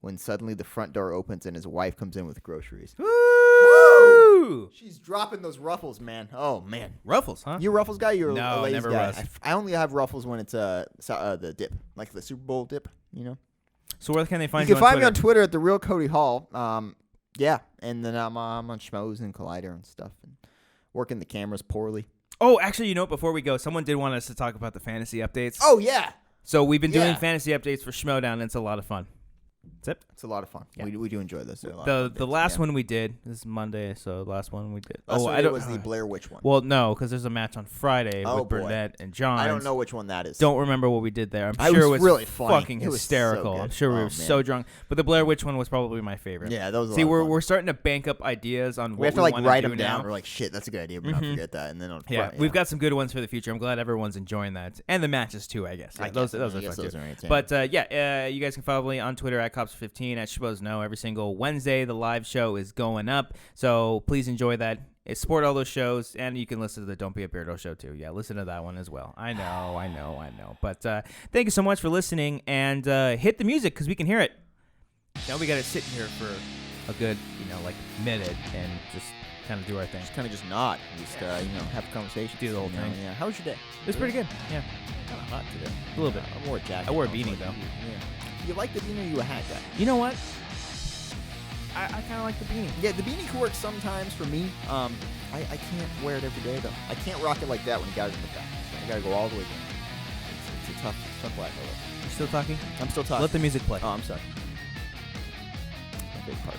[SPEAKER 2] when suddenly the front door opens and his wife comes in with groceries.
[SPEAKER 1] Woo!
[SPEAKER 2] She's dropping those Ruffles, man. Oh, man.
[SPEAKER 1] Ruffles, huh?
[SPEAKER 2] You a Ruffles guy? You're a Lay's
[SPEAKER 1] never
[SPEAKER 2] guy.
[SPEAKER 1] was.
[SPEAKER 2] I only have Ruffles when it's the dip, like the Super Bowl dip, you know?
[SPEAKER 1] So where can they find you?
[SPEAKER 2] You can find me on Twitter at @TheRealCodyHall. And then I'm on Schmoes and Collider and stuff, and working the cameras poorly.
[SPEAKER 1] Oh, actually, before we go, someone did want us to talk about the fantasy updates.
[SPEAKER 2] Oh, yeah.
[SPEAKER 1] So we've been doing fantasy updates for Schmodown, and it's a lot of fun. That's it.
[SPEAKER 2] It's a lot of fun. Yeah. We do enjoy this.
[SPEAKER 1] The last one we did, this is Monday, so the last one we did.
[SPEAKER 2] It was the Blair Witch one.
[SPEAKER 1] Well, no, because there's a match on Friday with Burnett and John.
[SPEAKER 2] I don't know which one that is.
[SPEAKER 1] Don't remember what we did there. I'm sure it was
[SPEAKER 2] really funny.
[SPEAKER 1] Fucking hysterical.
[SPEAKER 2] So
[SPEAKER 1] I'm sure we were so drunk. But the Blair Witch one was probably my favorite.
[SPEAKER 2] Yeah, that was
[SPEAKER 1] we're starting to bank up ideas on what we
[SPEAKER 2] have to write them down.
[SPEAKER 1] Now.
[SPEAKER 2] We're like, shit, that's a good idea. We're not forget that. And then on
[SPEAKER 1] Friday, we've got some good ones for the future. I'm glad everyone's enjoying that. And the matches too, I guess. Yeah, those are fun too. But you guys can follow me on Twitter at Cobbster15 at Schmoes Know. Every single Wednesday, the live show is going up, so please enjoy that. Support all those shows, and you can listen to the Don't Be a Beardo show too. Yeah, listen to that one as well. I know. But thank you so much for listening, and hit the music because we can hear it. Now we got to sit here for a good, minute and just kind of do our thing.
[SPEAKER 2] Just nod. Just have a conversation.
[SPEAKER 1] Do the whole thing.
[SPEAKER 2] Yeah. How was your day?
[SPEAKER 1] It was pretty good. Yeah.
[SPEAKER 2] Kind of hot today.
[SPEAKER 1] A little bit.
[SPEAKER 2] I wore a jacket.
[SPEAKER 1] I wore a beanie though.
[SPEAKER 2] Yeah. You like the beanie or you a hat guy?
[SPEAKER 1] You know what? I kind of like the beanie.
[SPEAKER 2] Yeah, the beanie could work sometimes for me. I can't wear it every day, though. I can't rock it like that when you got it in the back. I got to go all the way down. It's a tough life.
[SPEAKER 1] You still talking?
[SPEAKER 2] I'm still talking.
[SPEAKER 1] Let the music play.
[SPEAKER 2] Oh, I'm sorry. My big part.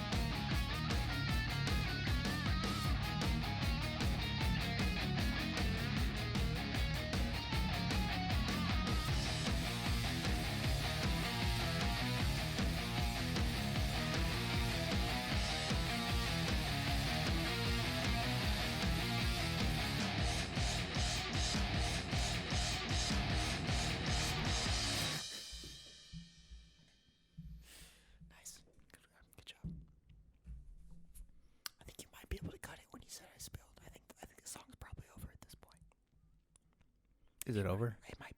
[SPEAKER 1] Is it over?
[SPEAKER 2] It might